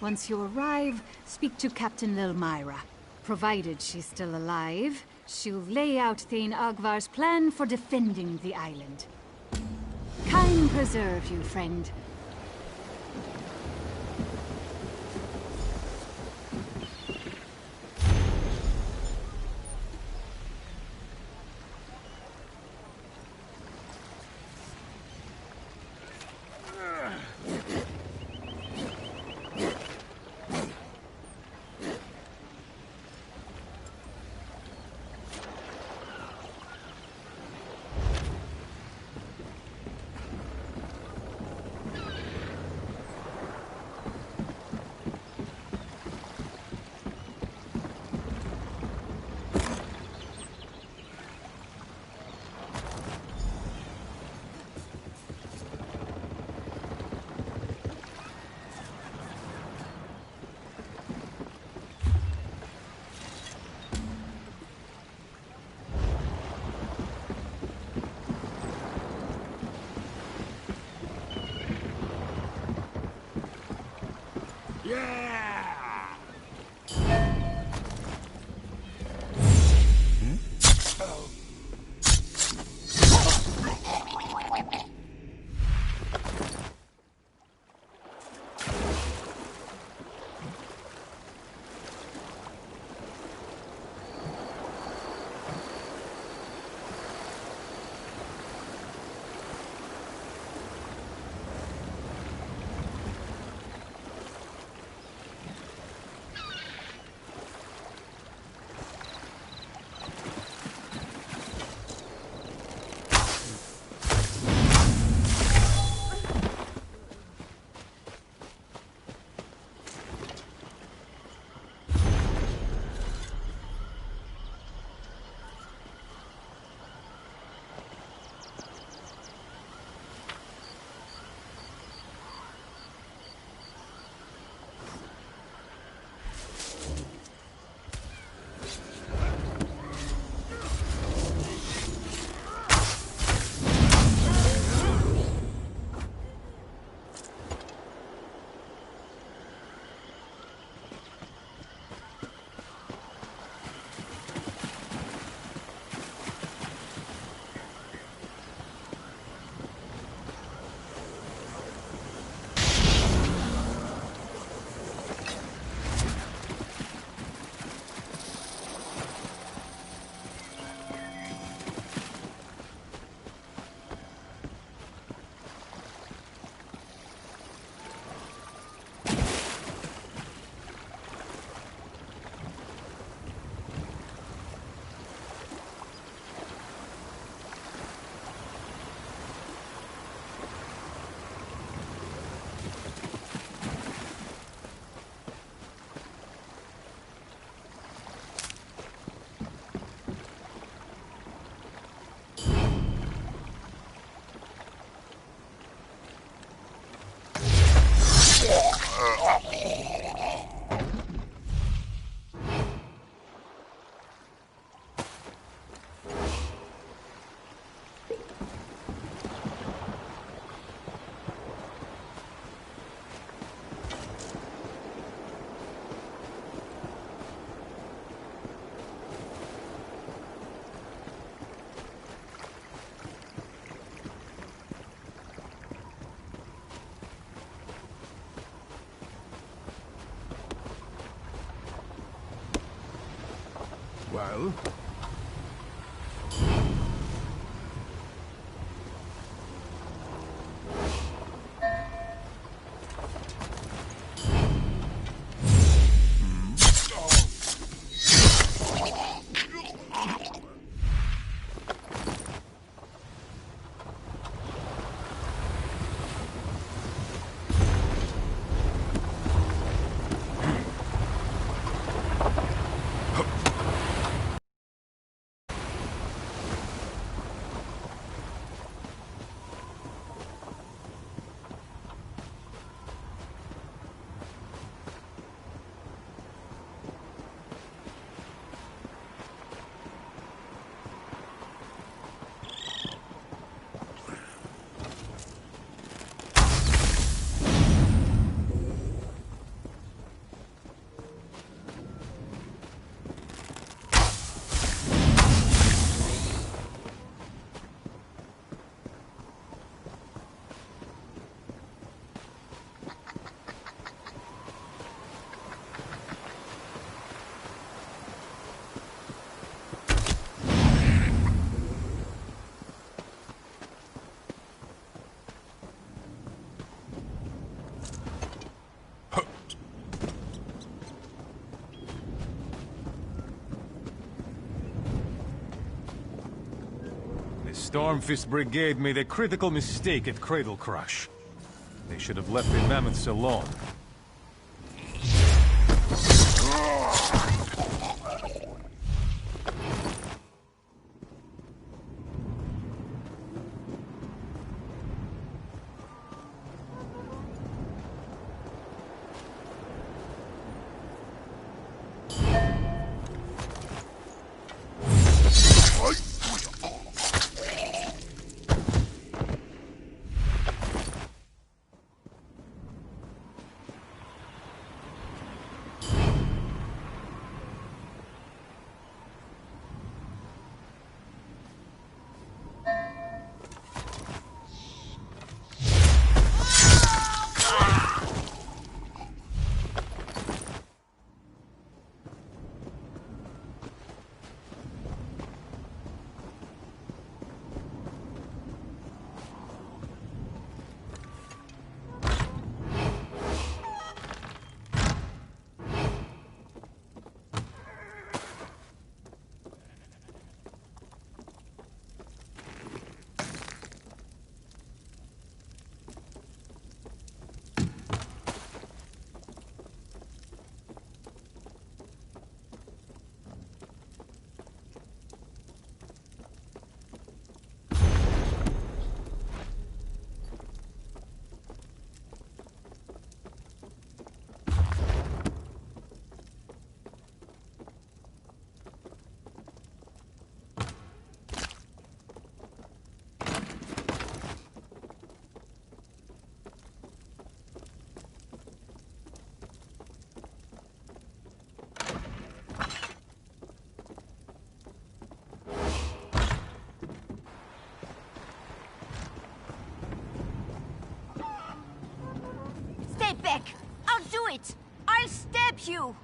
Once you arrive, speak to Captain Lilmyra. Provided she's still alive, she'll lay out Thane Agvar's plan for defending the island. Kyne preserve you, friend. Yeah! Well? Stormfist Brigade made a critical mistake at Cradle Crush. They should have left the mammoths alone. back! I'll do it! I'll stab you!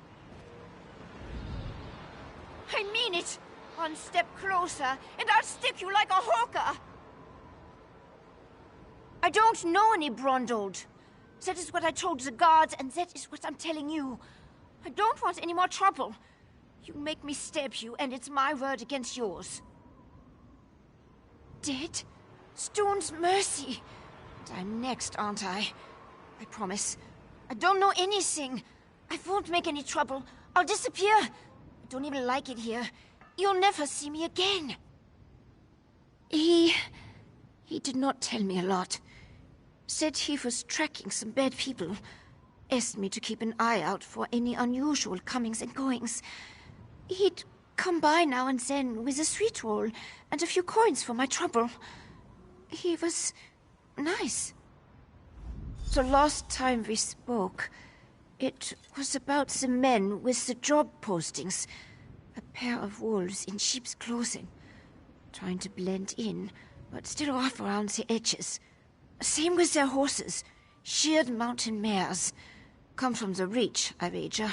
I mean it! One step closer, and I'll stick you like a hawker! I don't know any Brondold. That is what I told the guards, and that is what I'm telling you. I don't want any more trouble. You make me stab you, and it's my word against yours. Dead? Stone's mercy. And I'm next, aren't I? I promise. I don't know anything. I won't make any trouble. I'll disappear. I don't even like it here. You'll never see me again. He did not tell me a lot. Said he was tracking some bad people. Asked me to keep an eye out for any unusual comings and goings. He'd come by now and then with a sweet roll and a few coins for my trouble. He was nice. The last time we spoke, it was about the men with the job postings. A pair of wolves in sheep's clothing. Trying to blend in, but still off around the edges. Same with their horses. Sheared mountain mares. Come from the Reach, I wager.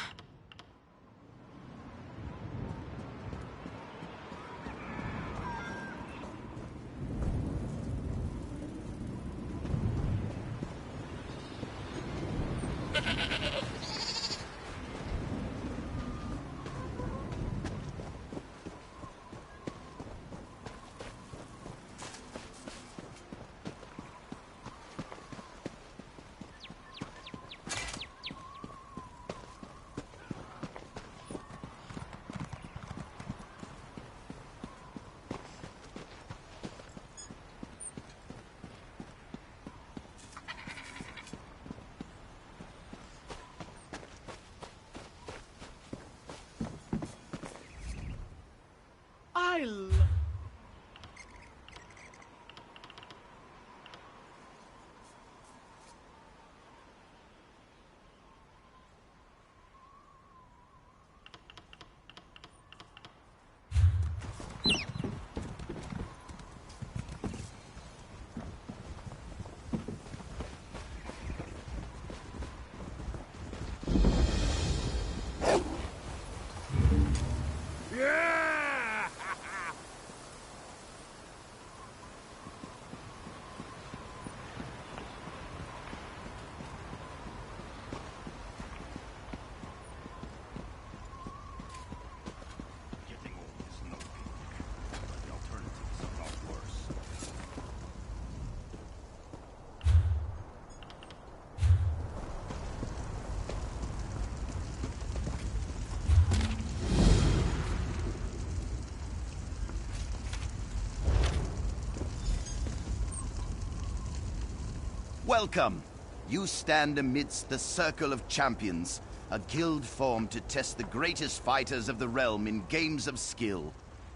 Welcome. You stand amidst the Circle of Champions, a guild formed to test the greatest fighters of the realm in games of skill.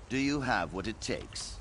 Do you have what it takes?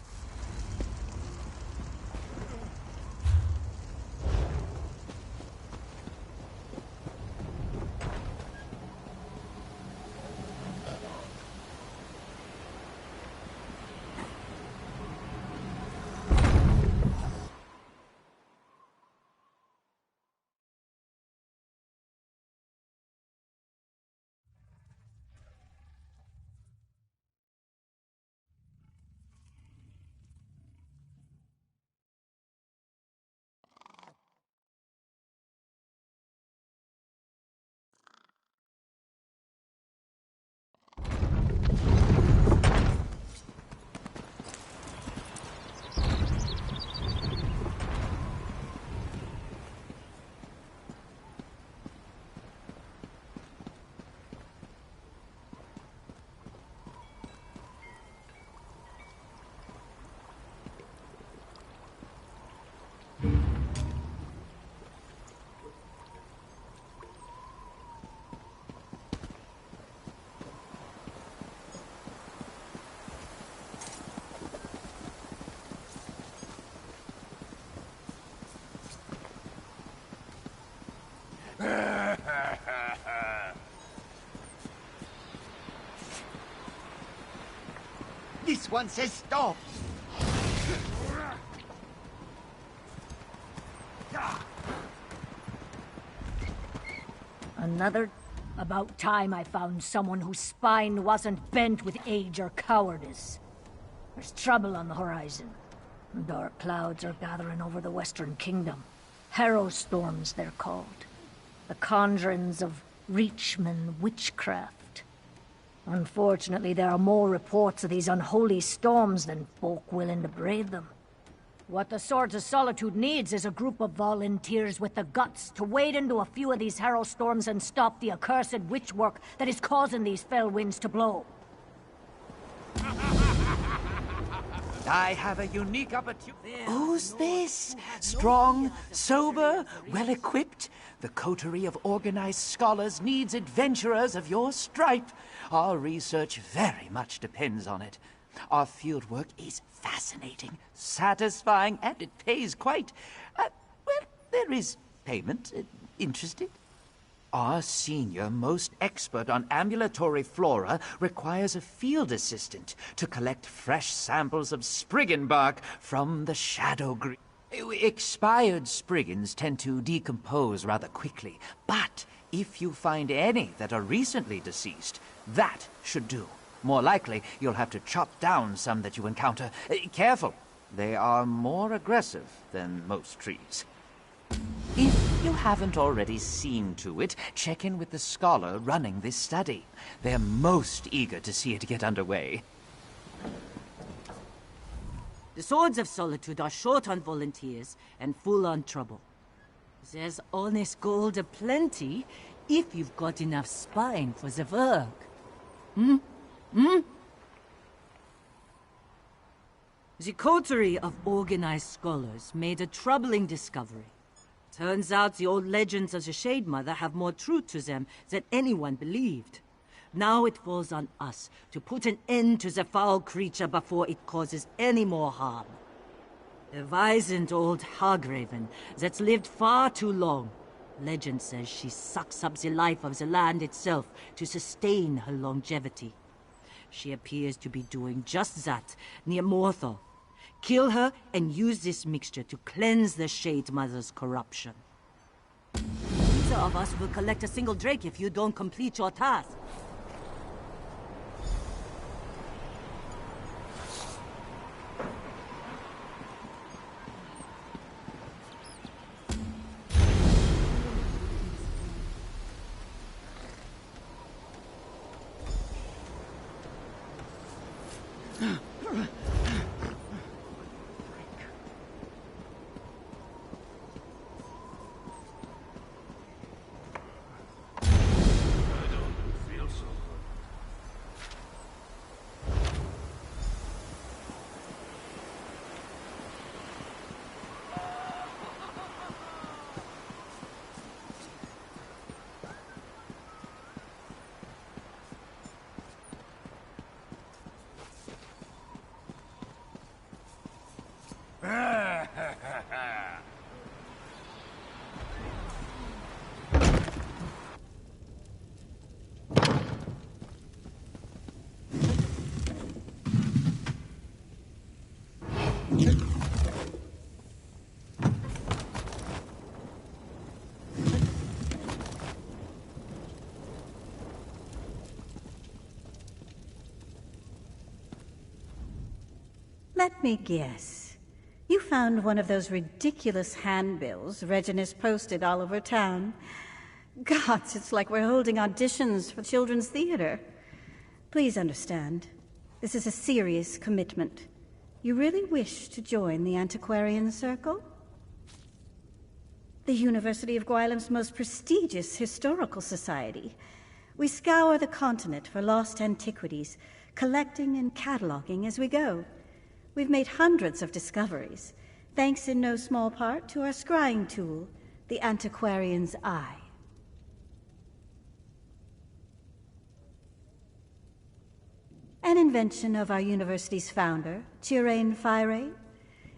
This one says stop. Another? About time I found someone whose spine wasn't bent with age or cowardice. There's trouble on the horizon. Dark clouds are gathering over the Western Kingdom. Harrow storms, they're called. The conjurings of Reachman witchcraft. Unfortunately, there are more reports of these unholy storms than folk willing to brave them. What the Swords of Solitude needs is a group of volunteers with the guts to wade into a few of these harrow storms and stop the accursed witchwork that is causing these fell winds to blow. I have a unique opportunity. Who's this? Strong, sober, well-equipped? The coterie of organized scholars needs adventurers of your stripe. Our research very much depends on it. Our fieldwork is fascinating, satisfying, and it pays quite... well, there is payment. Interested? Our senior, most expert on ambulatory flora requires a field assistant to collect fresh samples of spriggan bark from the shadow green. Expired spriggans tend to decompose rather quickly, but if you find any that are recently deceased, that should do. More likely, you'll have to chop down some that you encounter. Careful, they are more aggressive than most trees. If you haven't already seen to it, check in with the scholar running this study. They're most eager to see it get underway. The Swords of Solitude are short on volunteers and full on trouble. There's honest gold aplenty if you've got enough spine for the work. The coterie of organized scholars made a troubling discovery. Turns out the old legends of the Shade Mother have more truth to them than anyone believed. Now it falls on us to put an end to the foul creature before it causes any more harm. A wizened old Hagraven that's lived far too long. Legend says she sucks up the life of the land itself to sustain her longevity. She appears to be doing just that near Morthal. Kill her and use this mixture to cleanse the Shade Mother's corruption. Neither of us will collect a single drake if you don't complete your task. Let me guess. You found one of those ridiculous handbills Reginus posted all over town. Gods, it's like we're holding auditions for children's theater. Please understand, this is a serious commitment. You really wish to join the Antiquarian Circle? The University of Gwylem's most prestigious historical society. We scour the continent for lost antiquities, collecting and cataloging as we go. We've made hundreds of discoveries, thanks in no small part to our scrying tool, the Antiquarian's Eye. An invention of our university's founder, Chirain Fyre.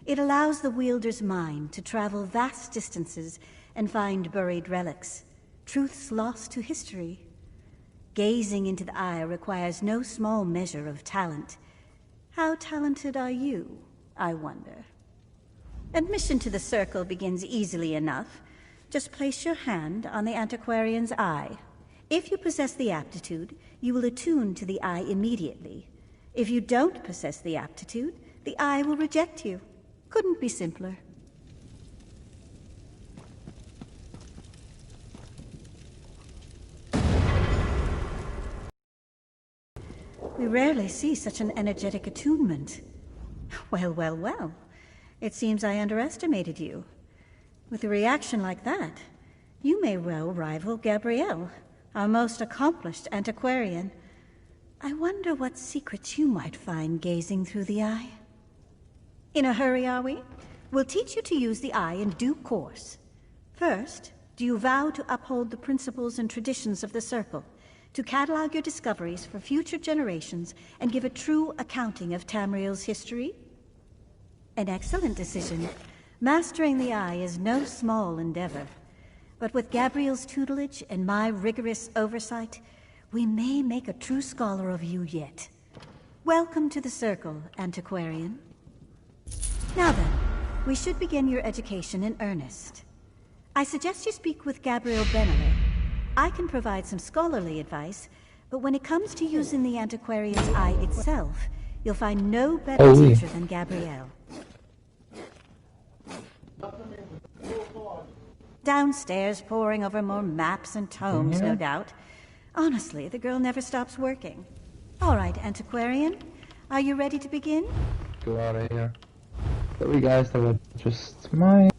It allows the wielder's mind to travel vast distances and find buried relics, truths lost to history. Gazing into the eye requires no small measure of talent. How talented are you, I wonder? Admission to the circle begins easily enough. Just place your hand on the antiquarian's eye. If you possess the aptitude, you will attune to the eye immediately. If you don't possess the aptitude, the eye will reject you. Couldn't be simpler. We rarely see such an energetic attunement. Well, well, well. It seems I underestimated you. With a reaction like that, you may well rival Gabrielle, our most accomplished antiquarian. I wonder what secrets you might find gazing through the eye. In a hurry, are we? We'll teach you to use the eye in due course. First, do you vow to uphold the principles and traditions of the Circle, to catalog your discoveries for future generations and give a true accounting of Tamriel's history? An excellent decision. Mastering the eye is no small endeavor. But with Gabriel's tutelage and my rigorous oversight, we may make a true scholar of you yet. Welcome to the Circle, antiquarian. Now then, we should begin your education in earnest. I suggest you speak with Gabriel Benneler. I can provide some scholarly advice, but when it comes to using the antiquarian's eye itself, you'll find no better teacher than Gabrielle. Downstairs, poring over more maps and tomes, no doubt. Honestly, the girl never stops working. All right, antiquarian, are you ready to begin? Go out of here. Sorry guys, that was just my...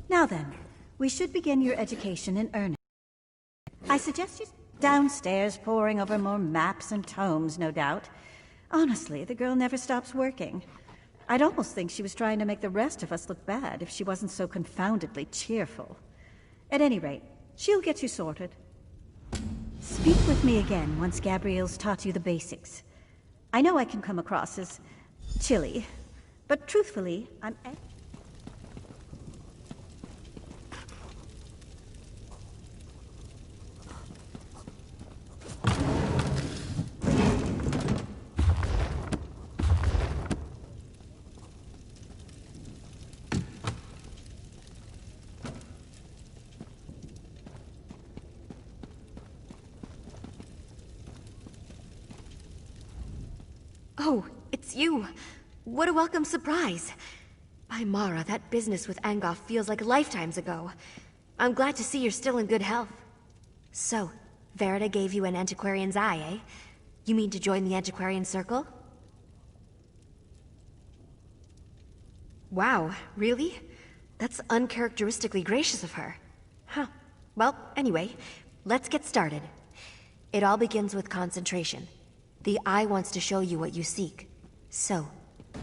Now then, we should begin your education in earnest. I suggest you... Downstairs, poring over more maps and tomes, no doubt. Honestly, the girl never stops working. I'd almost think she was trying to make the rest of us look bad if she wasn't so confoundedly cheerful. At any rate, she'll get you sorted. Speak with me again once Gabrielle's taught you the basics. I know I can come across as chilly, but truthfully, I'm... Oh, it's you. What a welcome surprise. By Mara, that business with Angoff feels like lifetimes ago. I'm glad to see you're still in good health. So, Verida gave you an antiquarian's eye, eh? You mean to join the antiquarian circle? Wow, really? That's uncharacteristically gracious of her. Huh. Well, anyway, let's get started. It all begins with concentration. The eye wants to show you what you seek. So,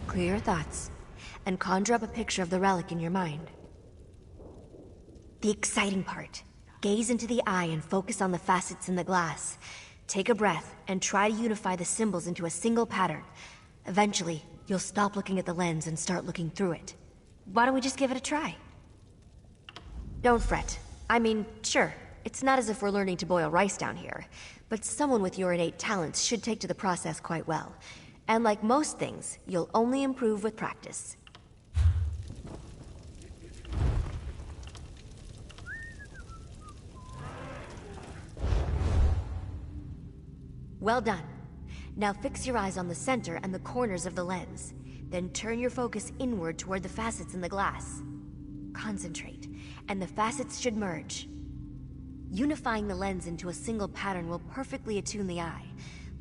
clear your thoughts, and conjure up a picture of the relic in your mind. The exciting part. Gaze into the eye and focus on the facets in the glass. Take a breath, and try to unify the symbols into a single pattern. Eventually, you'll stop looking at the lens and start looking through it. Why don't we just give it a try? Don't fret. I mean, sure, it's not as if we're learning to boil rice down here. But someone with your innate talents should take to the process quite well. And like most things, you'll only improve with practice. Well done. Now fix your eyes on the center and the corners of the lens. Then turn your focus inward toward the facets in the glass. Concentrate, and the facets should merge. Unifying the lens into a single pattern will perfectly attune the eye,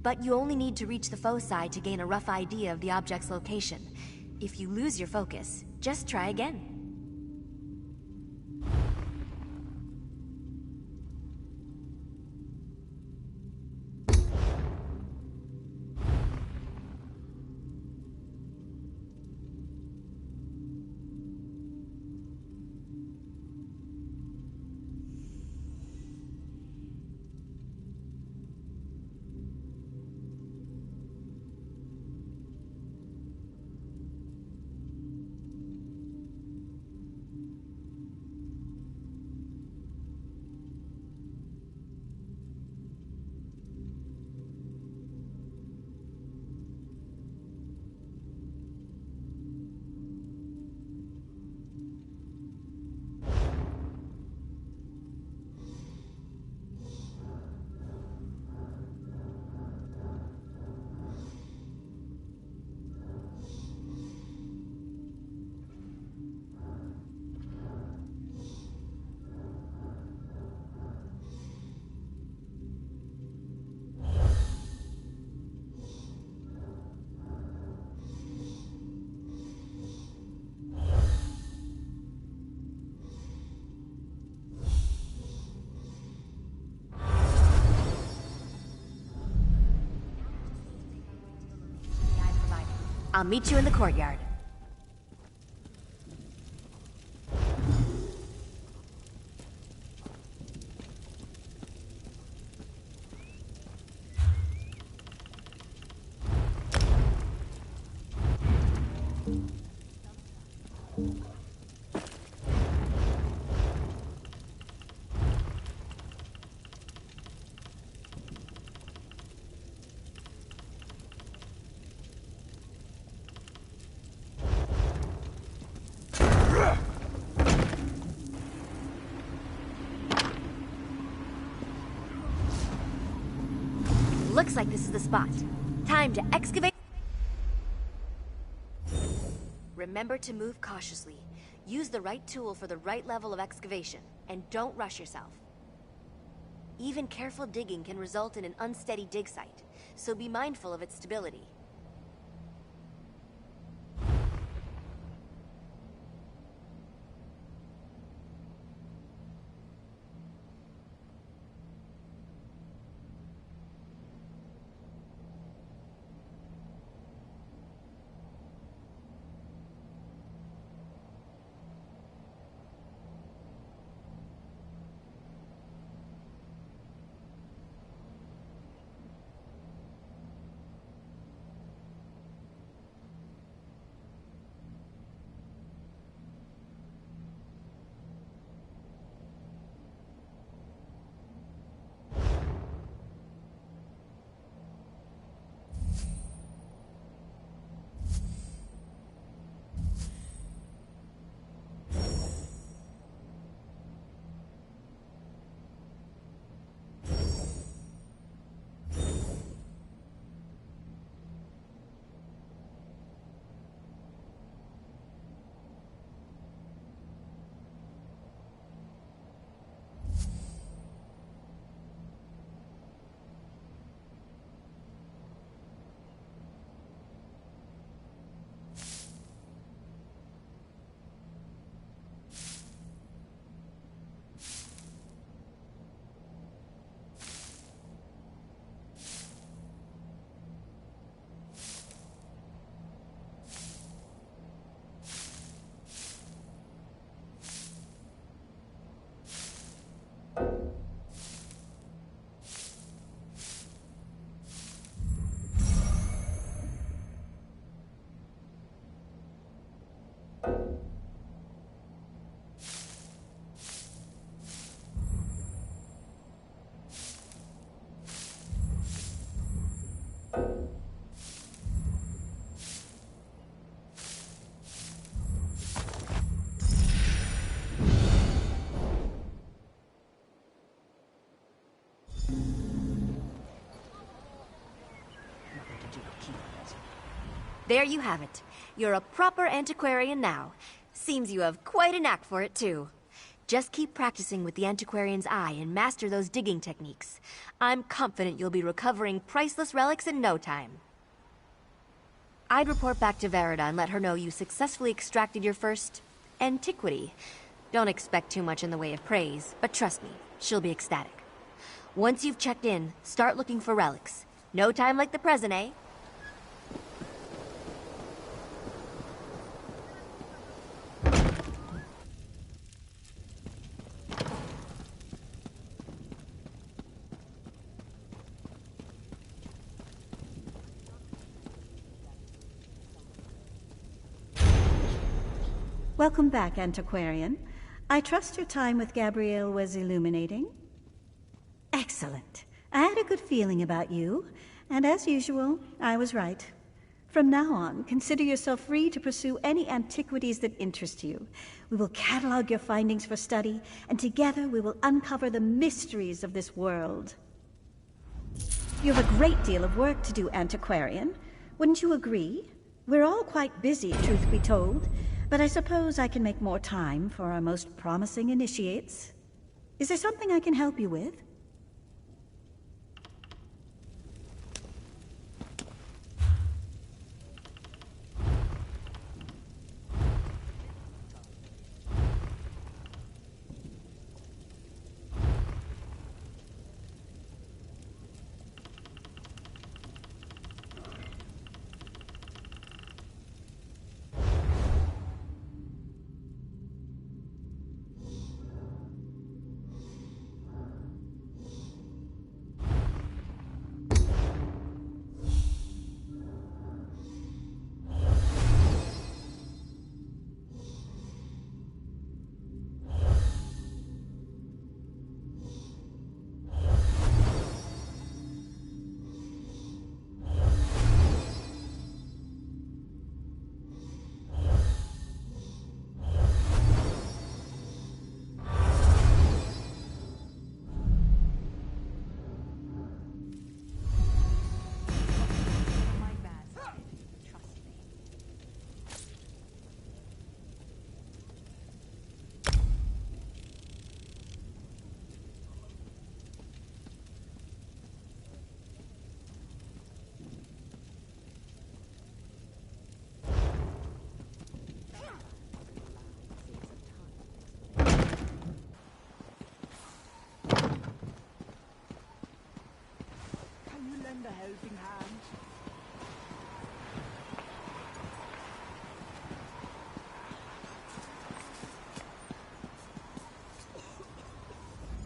but you only need to reach the foci to gain a rough idea of the object's location. If you lose your focus, just try again. I'll meet you in the courtyard. Looks like this is the spot. Time to excavate. Remember to move cautiously. Use the right tool for the right level of excavation, and don't rush yourself. Even careful digging can result in an unsteady dig site, so be mindful of its stability. There you have it. You're a proper antiquarian now. Seems you have quite a knack for it, too. Just keep practicing with the antiquarian's eye and master those digging techniques. I'm confident you'll be recovering priceless relics in no time. I'd report back to Verida and let her know you successfully extracted your first antiquity. Don't expect too much in the way of praise, but trust me, she'll be ecstatic. Once you've checked in, start looking for relics. No time like the present, eh? Welcome back, Antiquarian. I trust your time with Gabrielle was illuminating. Excellent. I had a good feeling about you, and as usual, I was right. From now on, consider yourself free to pursue any antiquities that interest you. We will catalog your findings for study, and together we will uncover the mysteries of this world. You have a great deal of work to do, Antiquarian. Wouldn't you agree? We're all quite busy, truth be told, but I suppose I can make more time for our most promising initiates. Is there something I can help you with?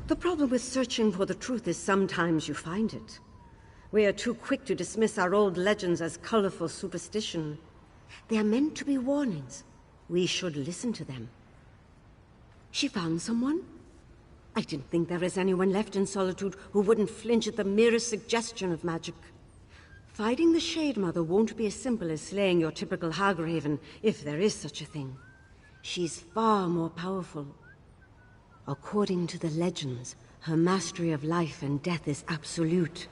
The problem with searching for the truth is sometimes you find it. We are too quick to dismiss our old legends as colorful superstition. They are meant to be warnings. We should listen to them. She found someone? I didn't think there is anyone left in Solitude who wouldn't flinch at the merest suggestion of magic. Fighting the Shade Mother won't be as simple as slaying your typical Hagraven, if there is such a thing. She's far more powerful. According to the legends, her mastery of life and death is absolute.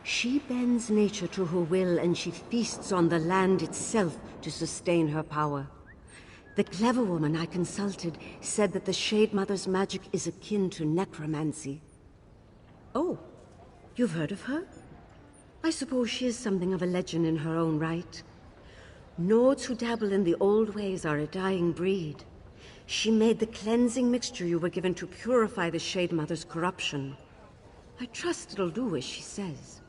She bends nature to her will, and she feasts on the land itself to sustain her power. The clever woman I consulted said that the Shade Mother's magic is akin to necromancy. Oh, you've heard of her? I suppose she is something of a legend in her own right. Nords who dabble in the old ways are a dying breed. She made the cleansing mixture you were given to purify the Shade Mother's corruption. I trust it'll do as she says.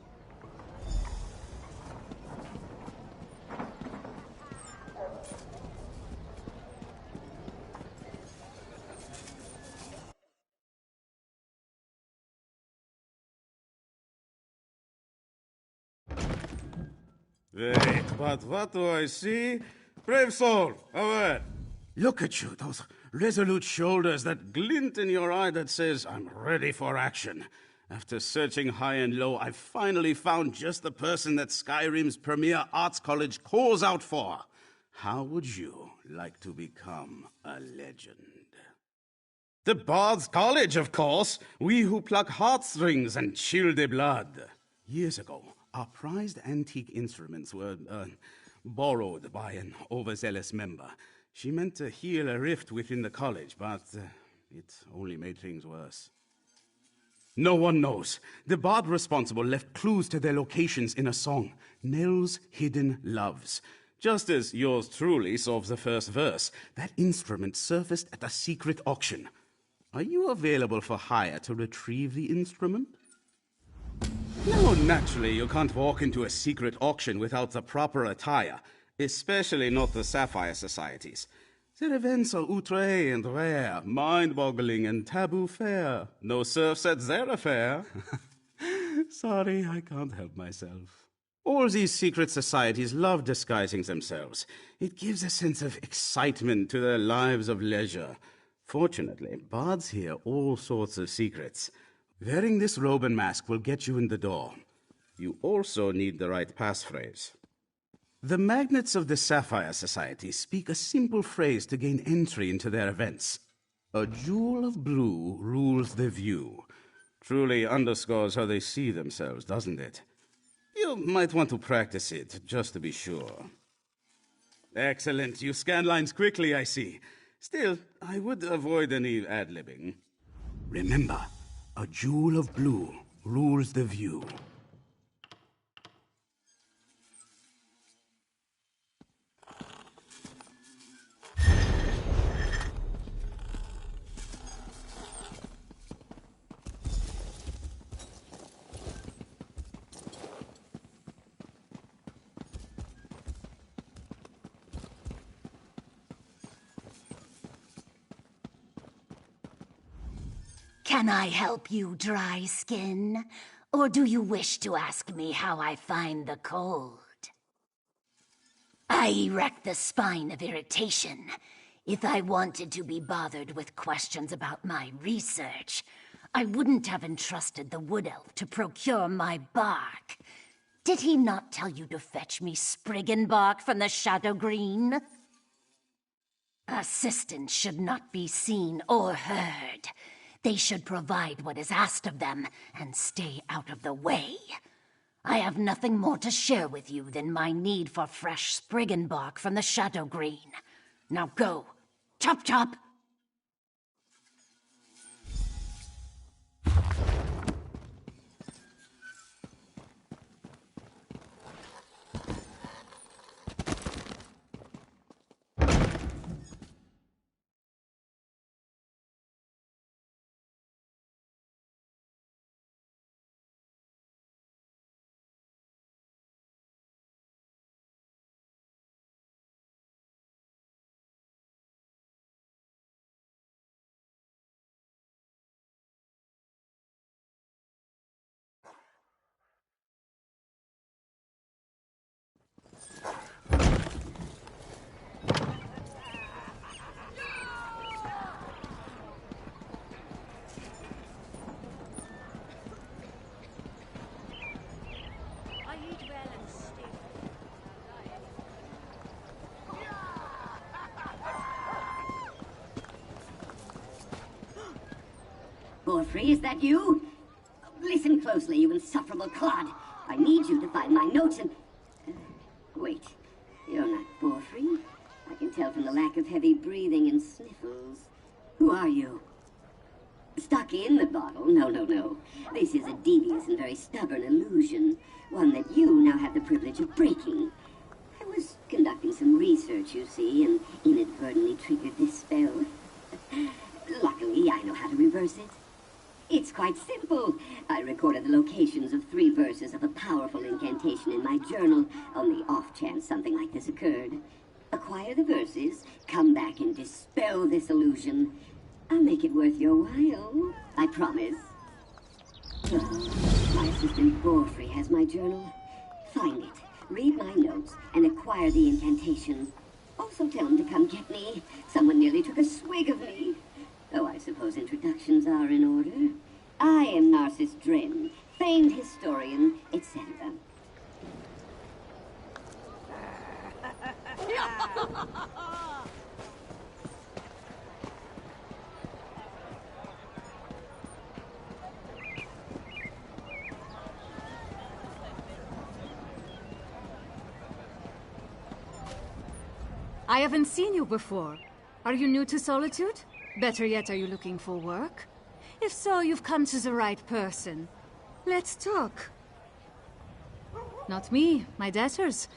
Wait, but what do I see? Brave soul, a word. Look at you, those resolute shoulders, that glint in your eye that says, I'm ready for action. After searching high and low, I've finally found just the person that Skyrim's premier arts college calls out for. How would you like to become a legend? The Bard's College, of course. We who pluck heartstrings and chill the blood. Years ago, our prized antique instruments were borrowed by an overzealous member. She meant to heal a rift within the college, but it only made things worse. No one knows. The bard responsible left clues to their locations in a song, Nell's Hidden Loves. Just as yours truly solves the first verse, that instrument surfaced at a secret auction. Are you available for hire to retrieve the instrument? No, naturally, you can't walk into a secret auction without the proper attire, especially not the Sapphire Societies. Their events are outre and rare, mind-boggling and taboo fair. No serfs at their affair. Sorry, I can't help myself. All these secret societies love disguising themselves. It gives a sense of excitement to their lives of leisure. Fortunately, bards hear all sorts of secrets. Wearing this robe and mask will get you in the door. You also need the right passphrase. The magnates of the Sapphire Society speak a simple phrase to gain entry into their events. A jewel of blue rules the view. Truly underscores how they see themselves, doesn't it? You might want to practice it, just to be sure. Excellent. You scan lines quickly, I see. Still, I would avoid any ad-libbing. Remember, a jewel of blue rules the view. Can I help you, dry skin? Or do you wish to ask me how I find the cold? I erect the spine of irritation. If I wanted to be bothered with questions about my research, I wouldn't have entrusted the Wood Elf to procure my bark. Did he not tell you to fetch me Spriggan bark from the Shadow Green? Assistants should not be seen or heard. They should provide what is asked of them and stay out of the way. I have nothing more to share with you than my need for fresh Spriggan bark from the Shadow Green. Now go. Chop chop! Borfrey, is that you? Listen closely, you insufferable clod. I need you to find my notes and... wait, you're not Borfrey. I can tell from the lack of heavy breathing and sniffles. Who are you? Stuck in the bottle? No, no, no. This is a devious and very stubborn illusion. One that you now have the privilege of breaking. I was conducting some research, you see, and inadvertently triggered this spell. Luckily, I know how to reverse it. It's quite simple. I recorded the locations of 3 verses of a powerful incantation in my journal on the off chance something like this occurred. Acquire the verses, come back and dispel this illusion. I'll make it worth your while, I promise. Oh, my assistant Borfrey has my journal. Find it, read my notes, and acquire the incantation. Also tell him to come get me. Someone nearly took a swig of me. Though I suppose introductions are in order. I am Narcissus Dren, famed historian, etc. I haven't seen you before. Are you new to Solitude? Better yet, are you looking for work? If so, you've come to the right person. Let's talk. Not me, my debtors.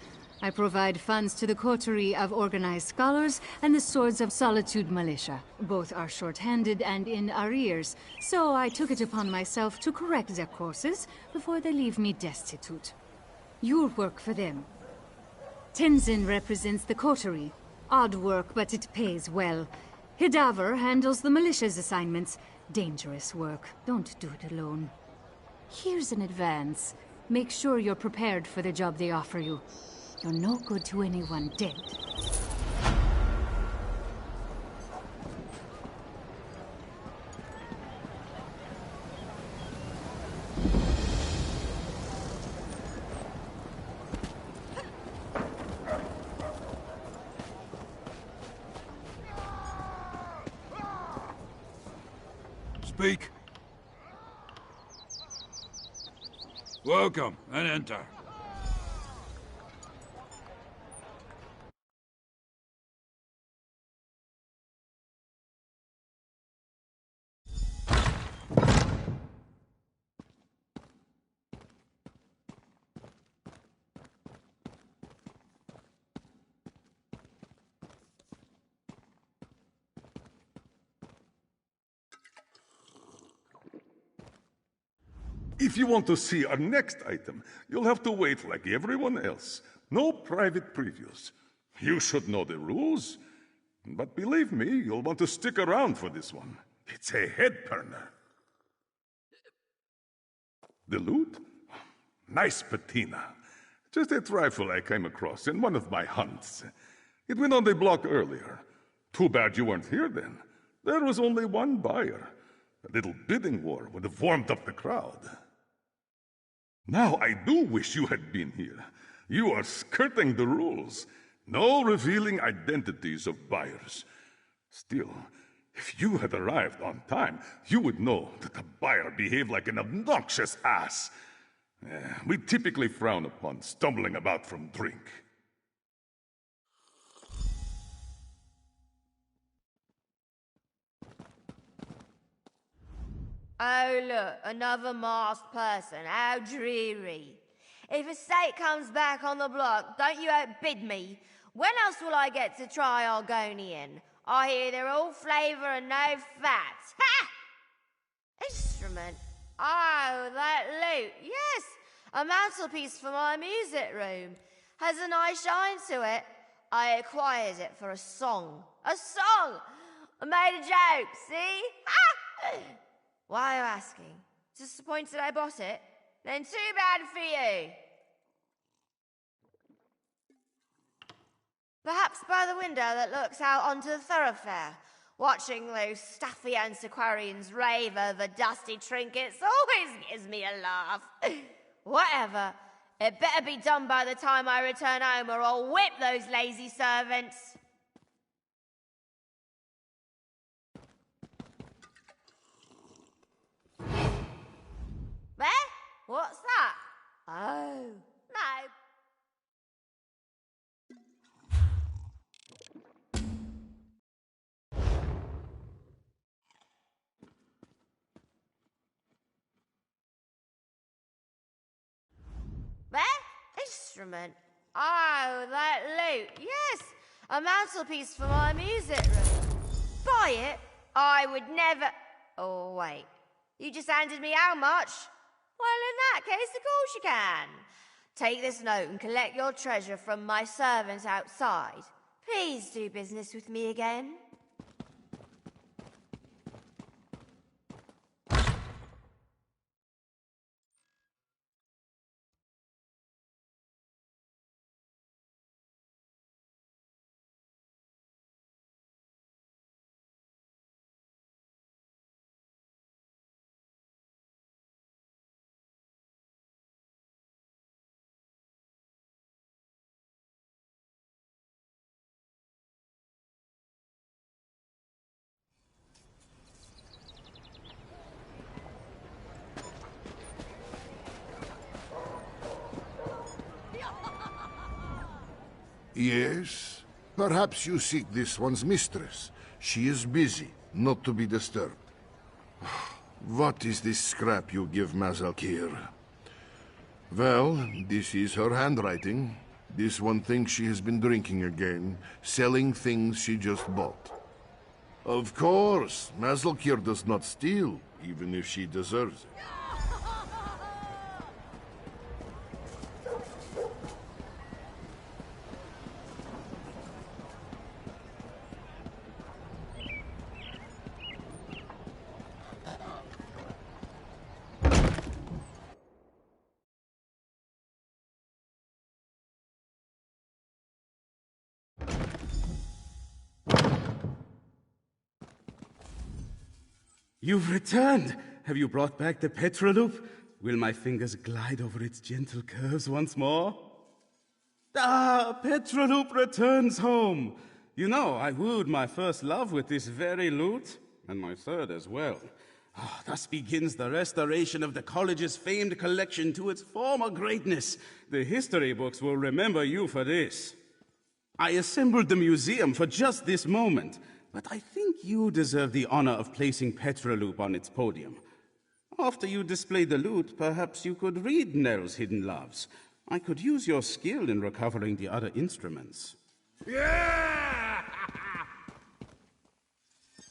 I provide funds to the coterie of organized scholars and the Swords of Solitude militia. Both are short-handed and in arrears, so I took it upon myself to correct their courses before they leave me destitute. You'll work for them. Tenzin represents the coterie. Odd work, but it pays well. Hidaver handles the militia's assignments. Dangerous work. Don't do it alone. Here's an advance. Make sure you're prepared for the job they offer you. You're no good to anyone dead. Speak. Welcome, and enter. If you want to see our next item, you'll have to wait like everyone else. No private previews. You should know the rules. But believe me, you'll want to stick around for this one. It's a head-turner. The loot? Nice patina. Just a trifle I came across in one of my hunts. It went on the block earlier. Too bad you weren't here then. There was only one buyer. A little bidding war would have warmed up the crowd. Now I do wish you had been here. You are skirting the rules. No revealing identities of buyers. Still, if you had arrived on time, you would know that the buyer behaved like an obnoxious ass. We typically frown upon stumbling about from drink. Oh, look, another masked person. How dreary. If a steak comes back on the block, don't you outbid me. When else will I get to try Argonian? I hear they're all flavour and no fat. Ha! Instrument. Oh, that lute. Yes, a mantelpiece for my music room. Has a nice shine to it. I acquired it for a song. A song! I made a joke, see? Ha! Why are you asking? Disappointed I bought it? Then too bad for you. Perhaps by the window that looks out onto the thoroughfare, watching those stuffy antiquarians rave over dusty trinkets always gives me a laugh. Whatever. It better be done by the time I return home or I'll whip those lazy servants. Beth? What's that? Oh, no. Beth? Instrument? Oh, that lute. Yes, a mantelpiece for my music room. Buy it? I would never... Oh, wait. You just handed me how much? Well, in that case, of course you can. Take this note and collect your treasure from my servants outside. Please do business with me again. Yes? Perhaps you seek this one's mistress. She is busy, not to be disturbed. What is this scrap you give Mazalkir? Well, this is her handwriting. This one thinks she has been drinking again, selling things she just bought. Of course, Mazalkir does not steal, even if she deserves it. You've returned! Have you brought back the petroloop? Will my fingers glide over its gentle curves once more? Ah, petroloop returns home! You know, I wooed my first love with this very lute, and my third as well. Thus begins the restoration of the college's famed collection to its former greatness. The history books will remember you for this. I assembled the museum for just this moment, but I think you deserve the honor of placing Petroloop on its podium. After you display the lute, perhaps you could read Nell's hidden loves. I could use your skill in recovering the other instruments. Yeah!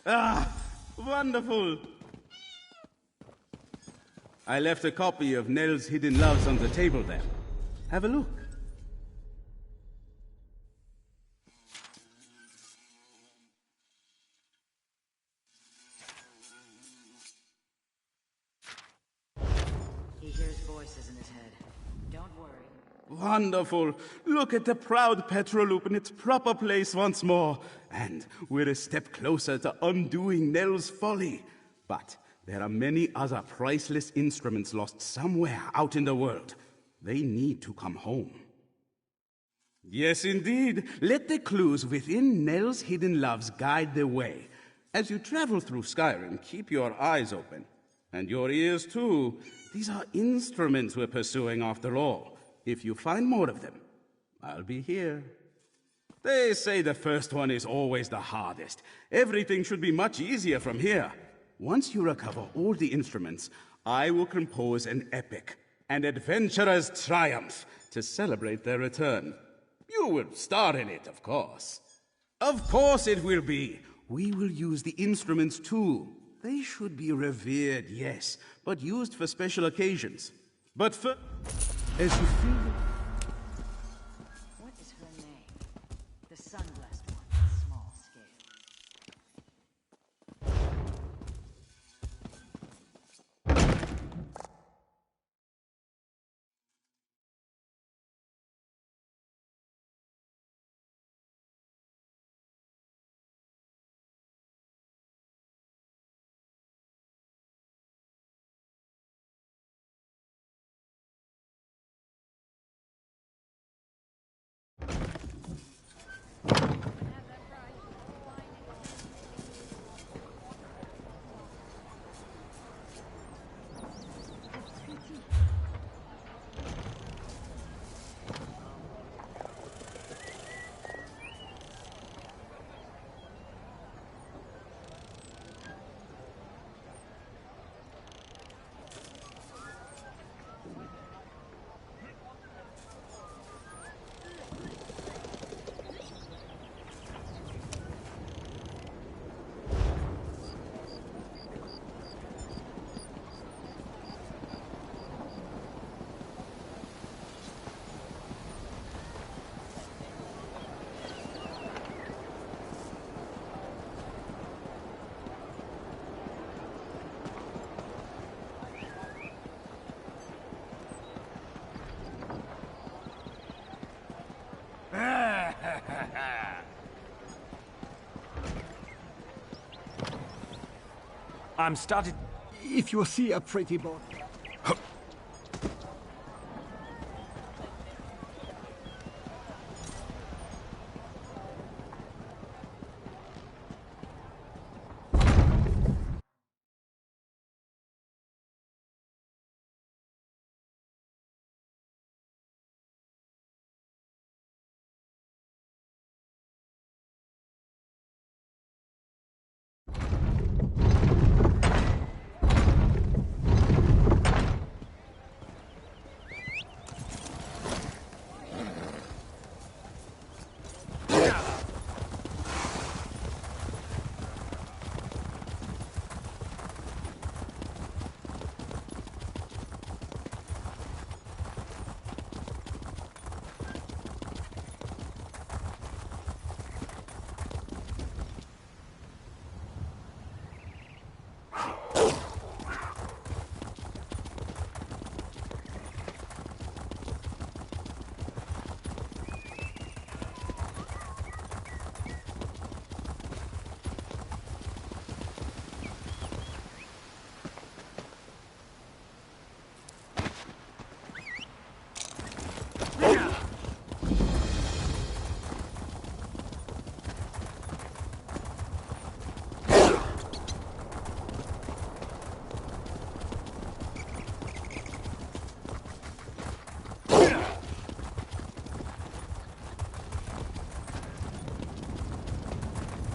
Ah, wonderful! I left a copy of Nell's hidden loves on the table there. Have a look. He hears voices in his head. Don't worry. Wonderful. Look at the proud Petroloop in its proper place once more. And we're a step closer to undoing Nell's folly. But there are many other priceless instruments lost somewhere out in the world. They need to come home. Yes, indeed. Let the clues within Nell's hidden loves guide the way. As you travel through Skyrim, keep your eyes open. And your ears, too. These are instruments we're pursuing, after all. If you find more of them, I'll be here. They say the first one is always the hardest. Everything should be much easier from here. Once you recover all the instruments, I will compose an epic, an adventurer's triumph, to celebrate their return. You will star in it, of course. Of course it will be. We will use the instruments, too. They should be revered, yes, but used for special occasions. But for... as you feel... What is her name? The sunglassed one, small scale. I'm starting... If you see a pretty boy...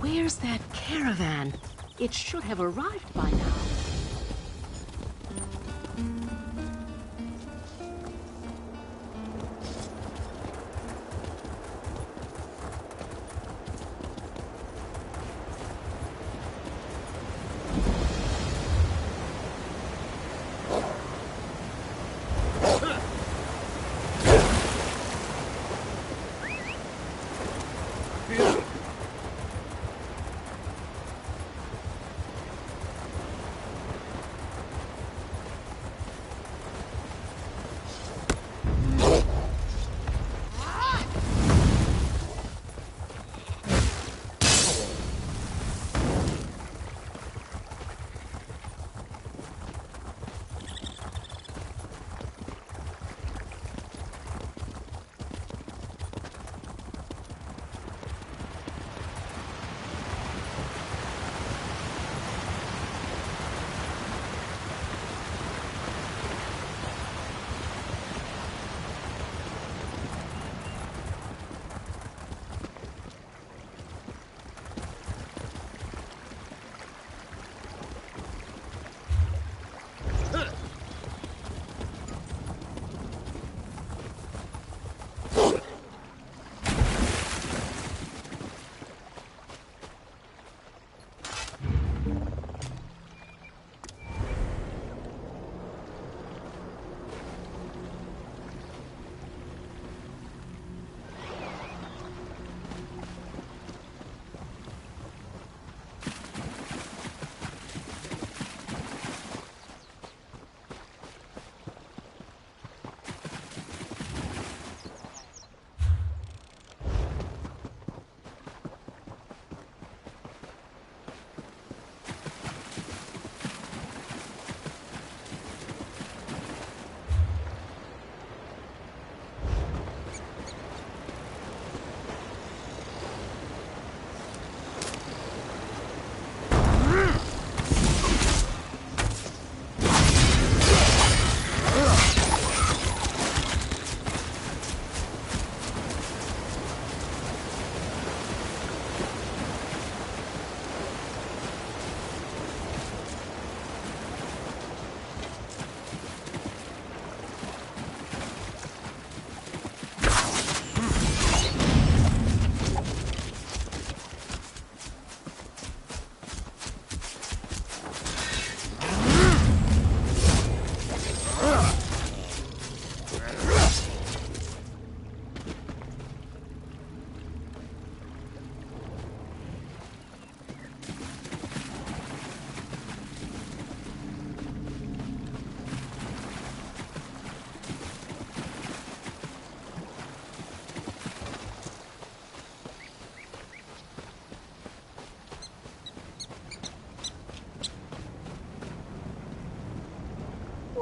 Where's that caravan? It should have arrived by now.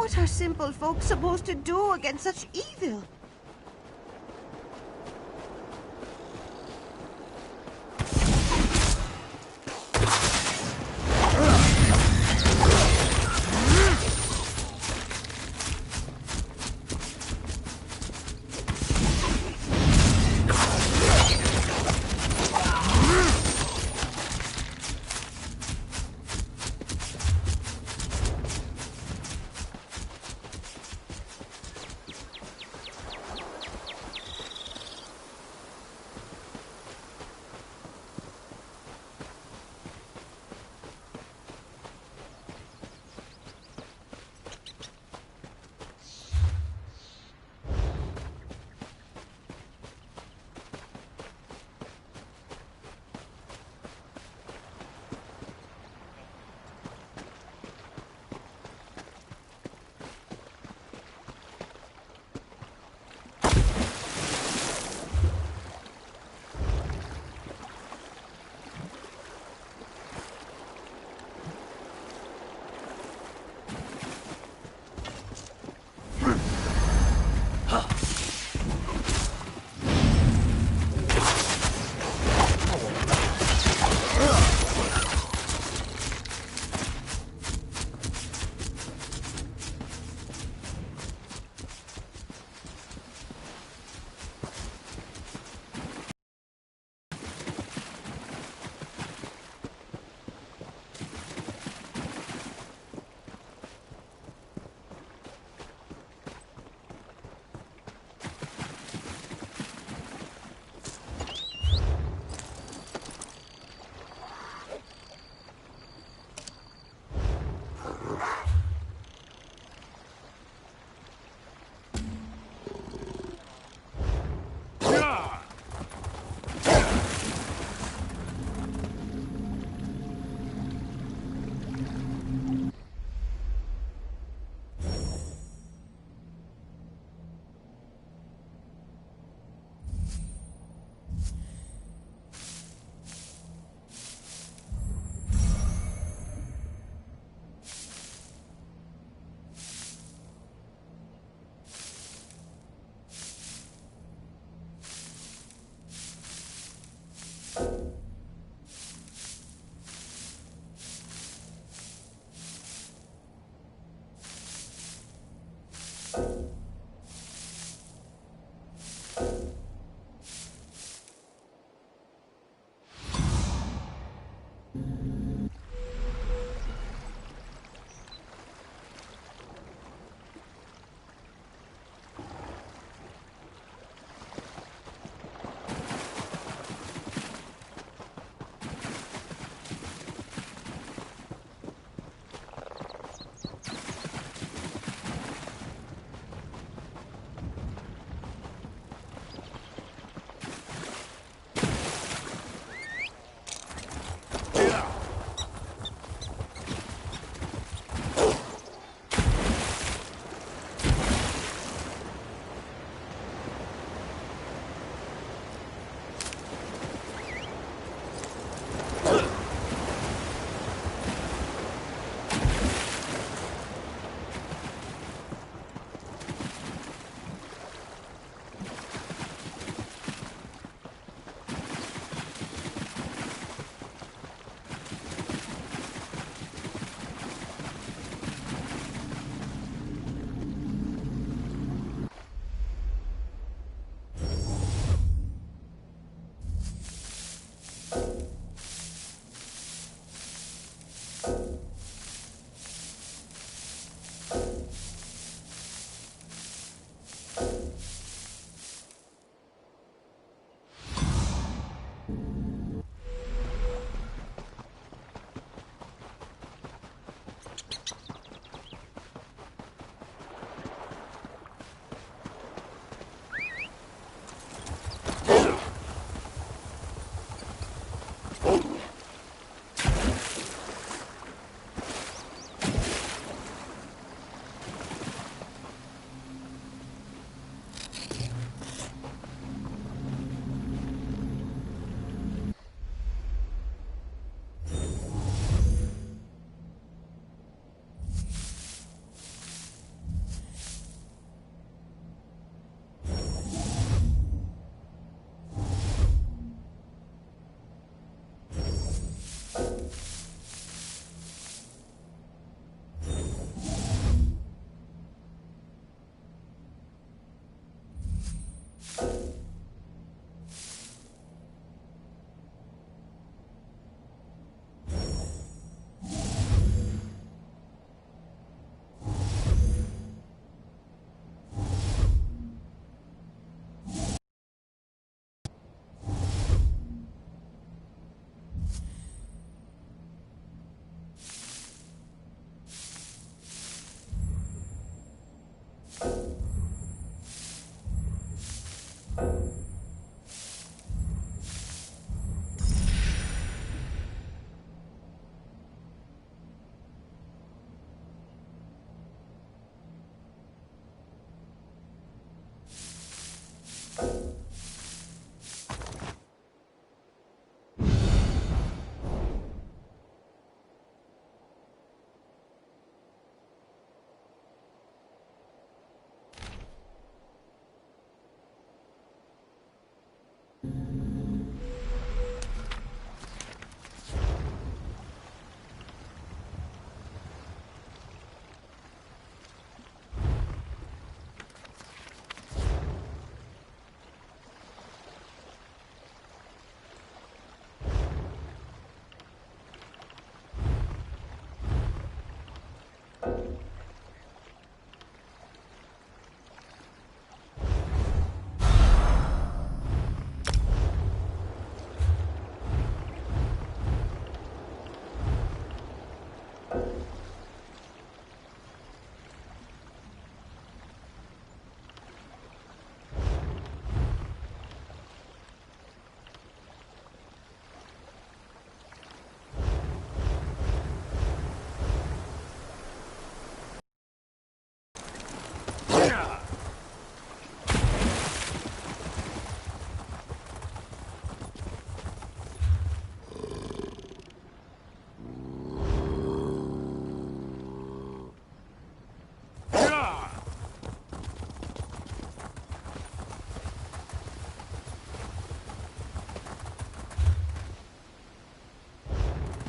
What are simple folk supposed to do against such evil?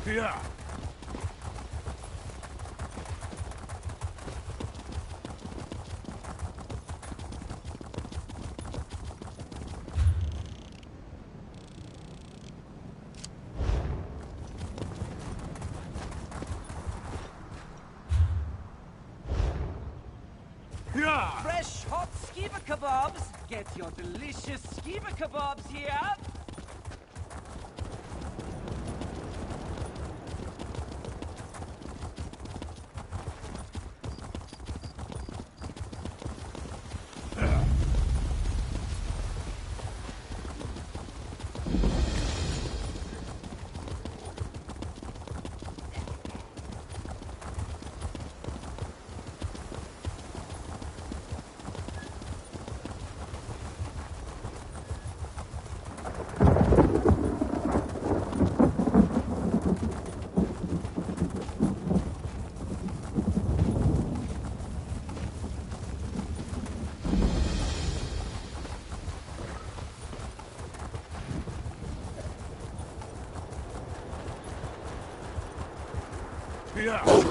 Yeah. Fresh hot skeever kebabs. Get your delicious skeever kebabs here. Yeah.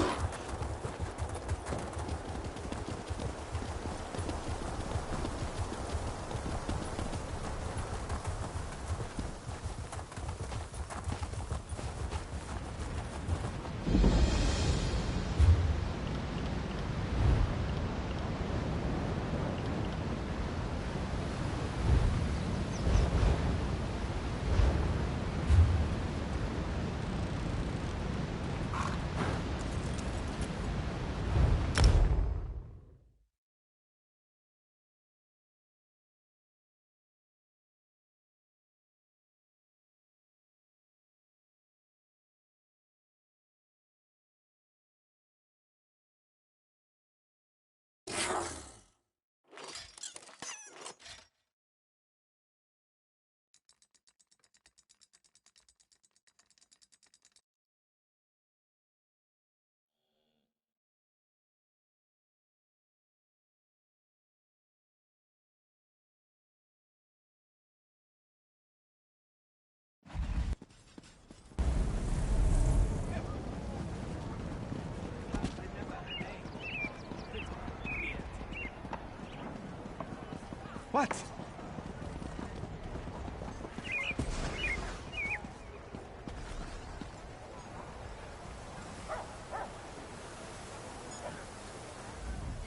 What?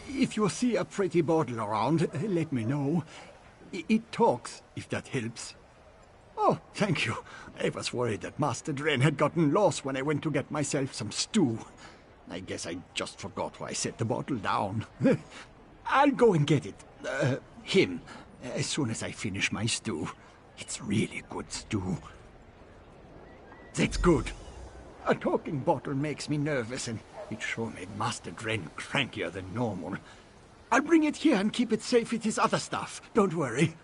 If you see a pretty bottle around, let me know. It talks, if that helps. Oh, thank you. I was worried that Master Dren had gotten lost when I went to get myself some stew. I guess I just forgot where I set the bottle down. I'll go and get it. Him, as soon as I finish my stew. It's really good stew. That's good. A talking bottle makes me nervous, and it sure made Master Dren crankier than normal. I'll bring it here and keep it safe with his other stuff. Don't worry.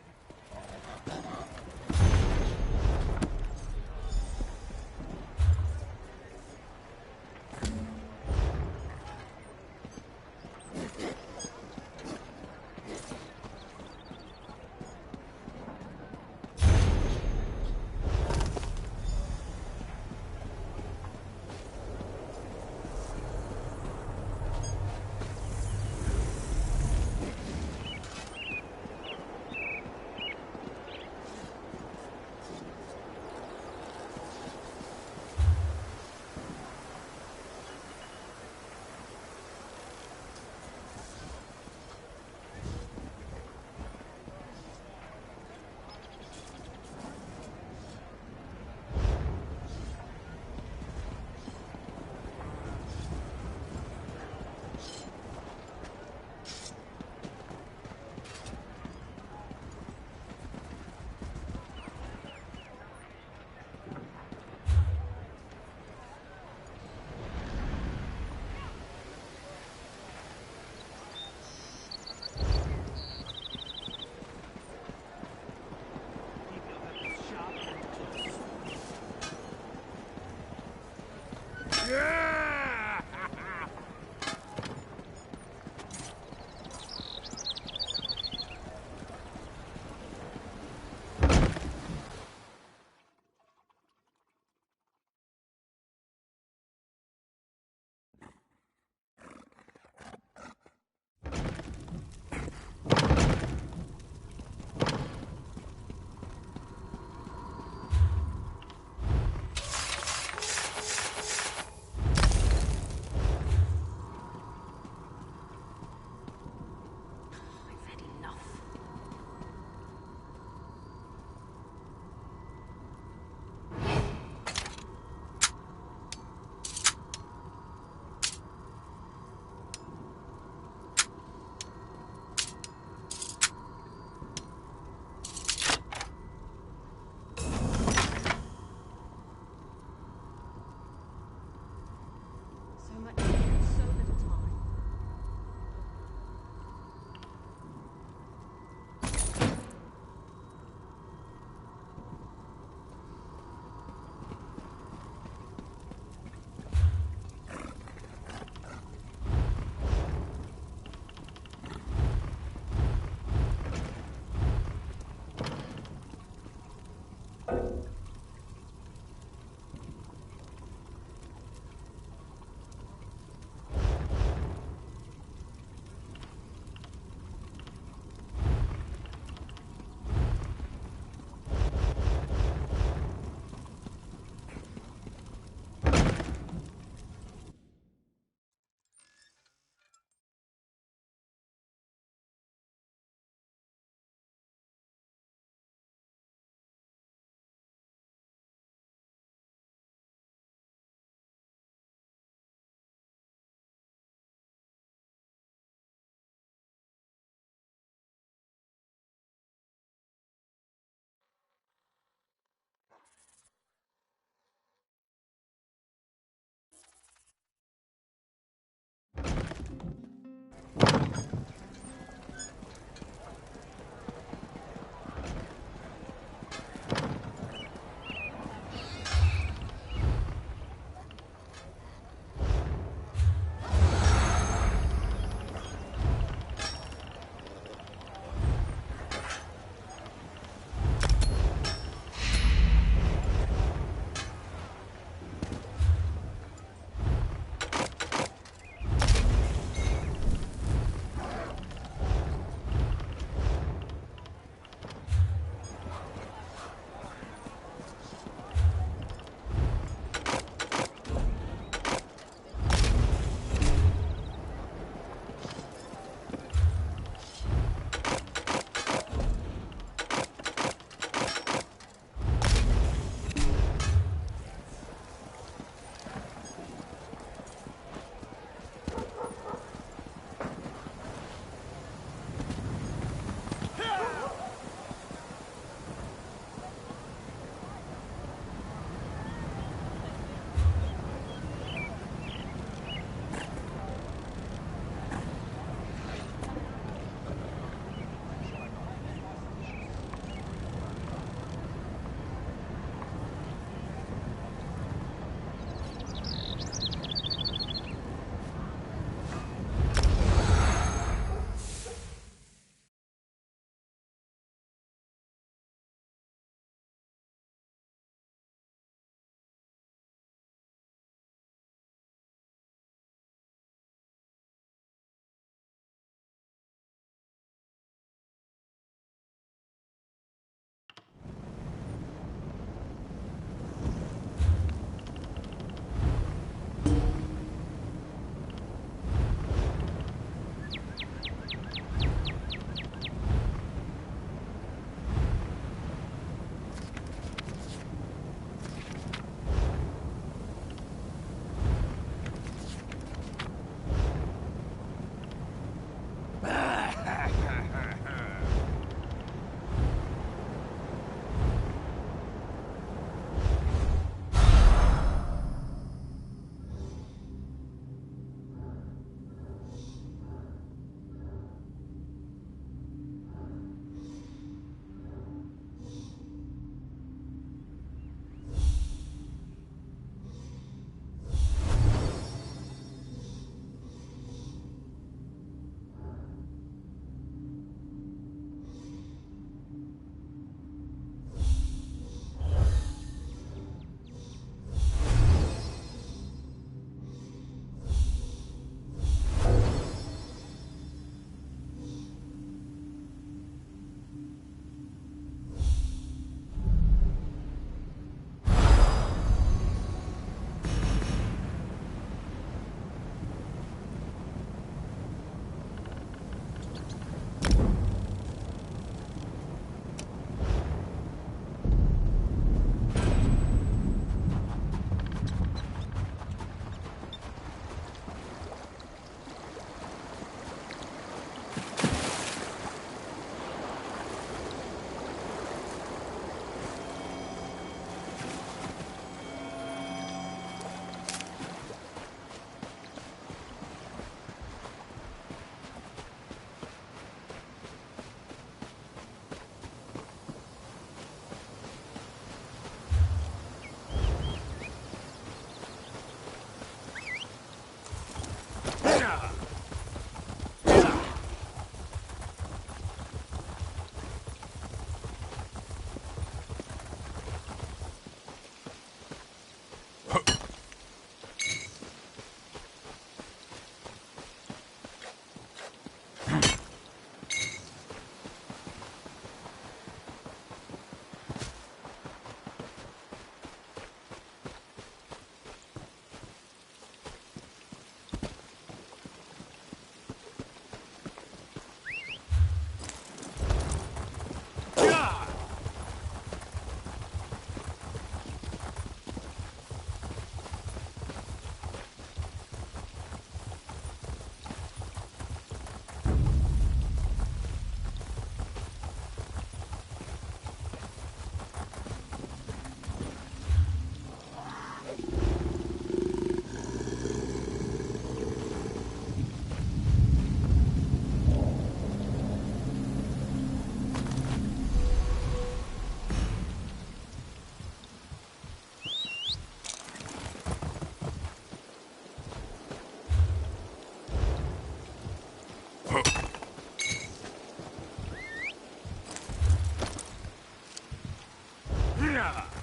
Yeah!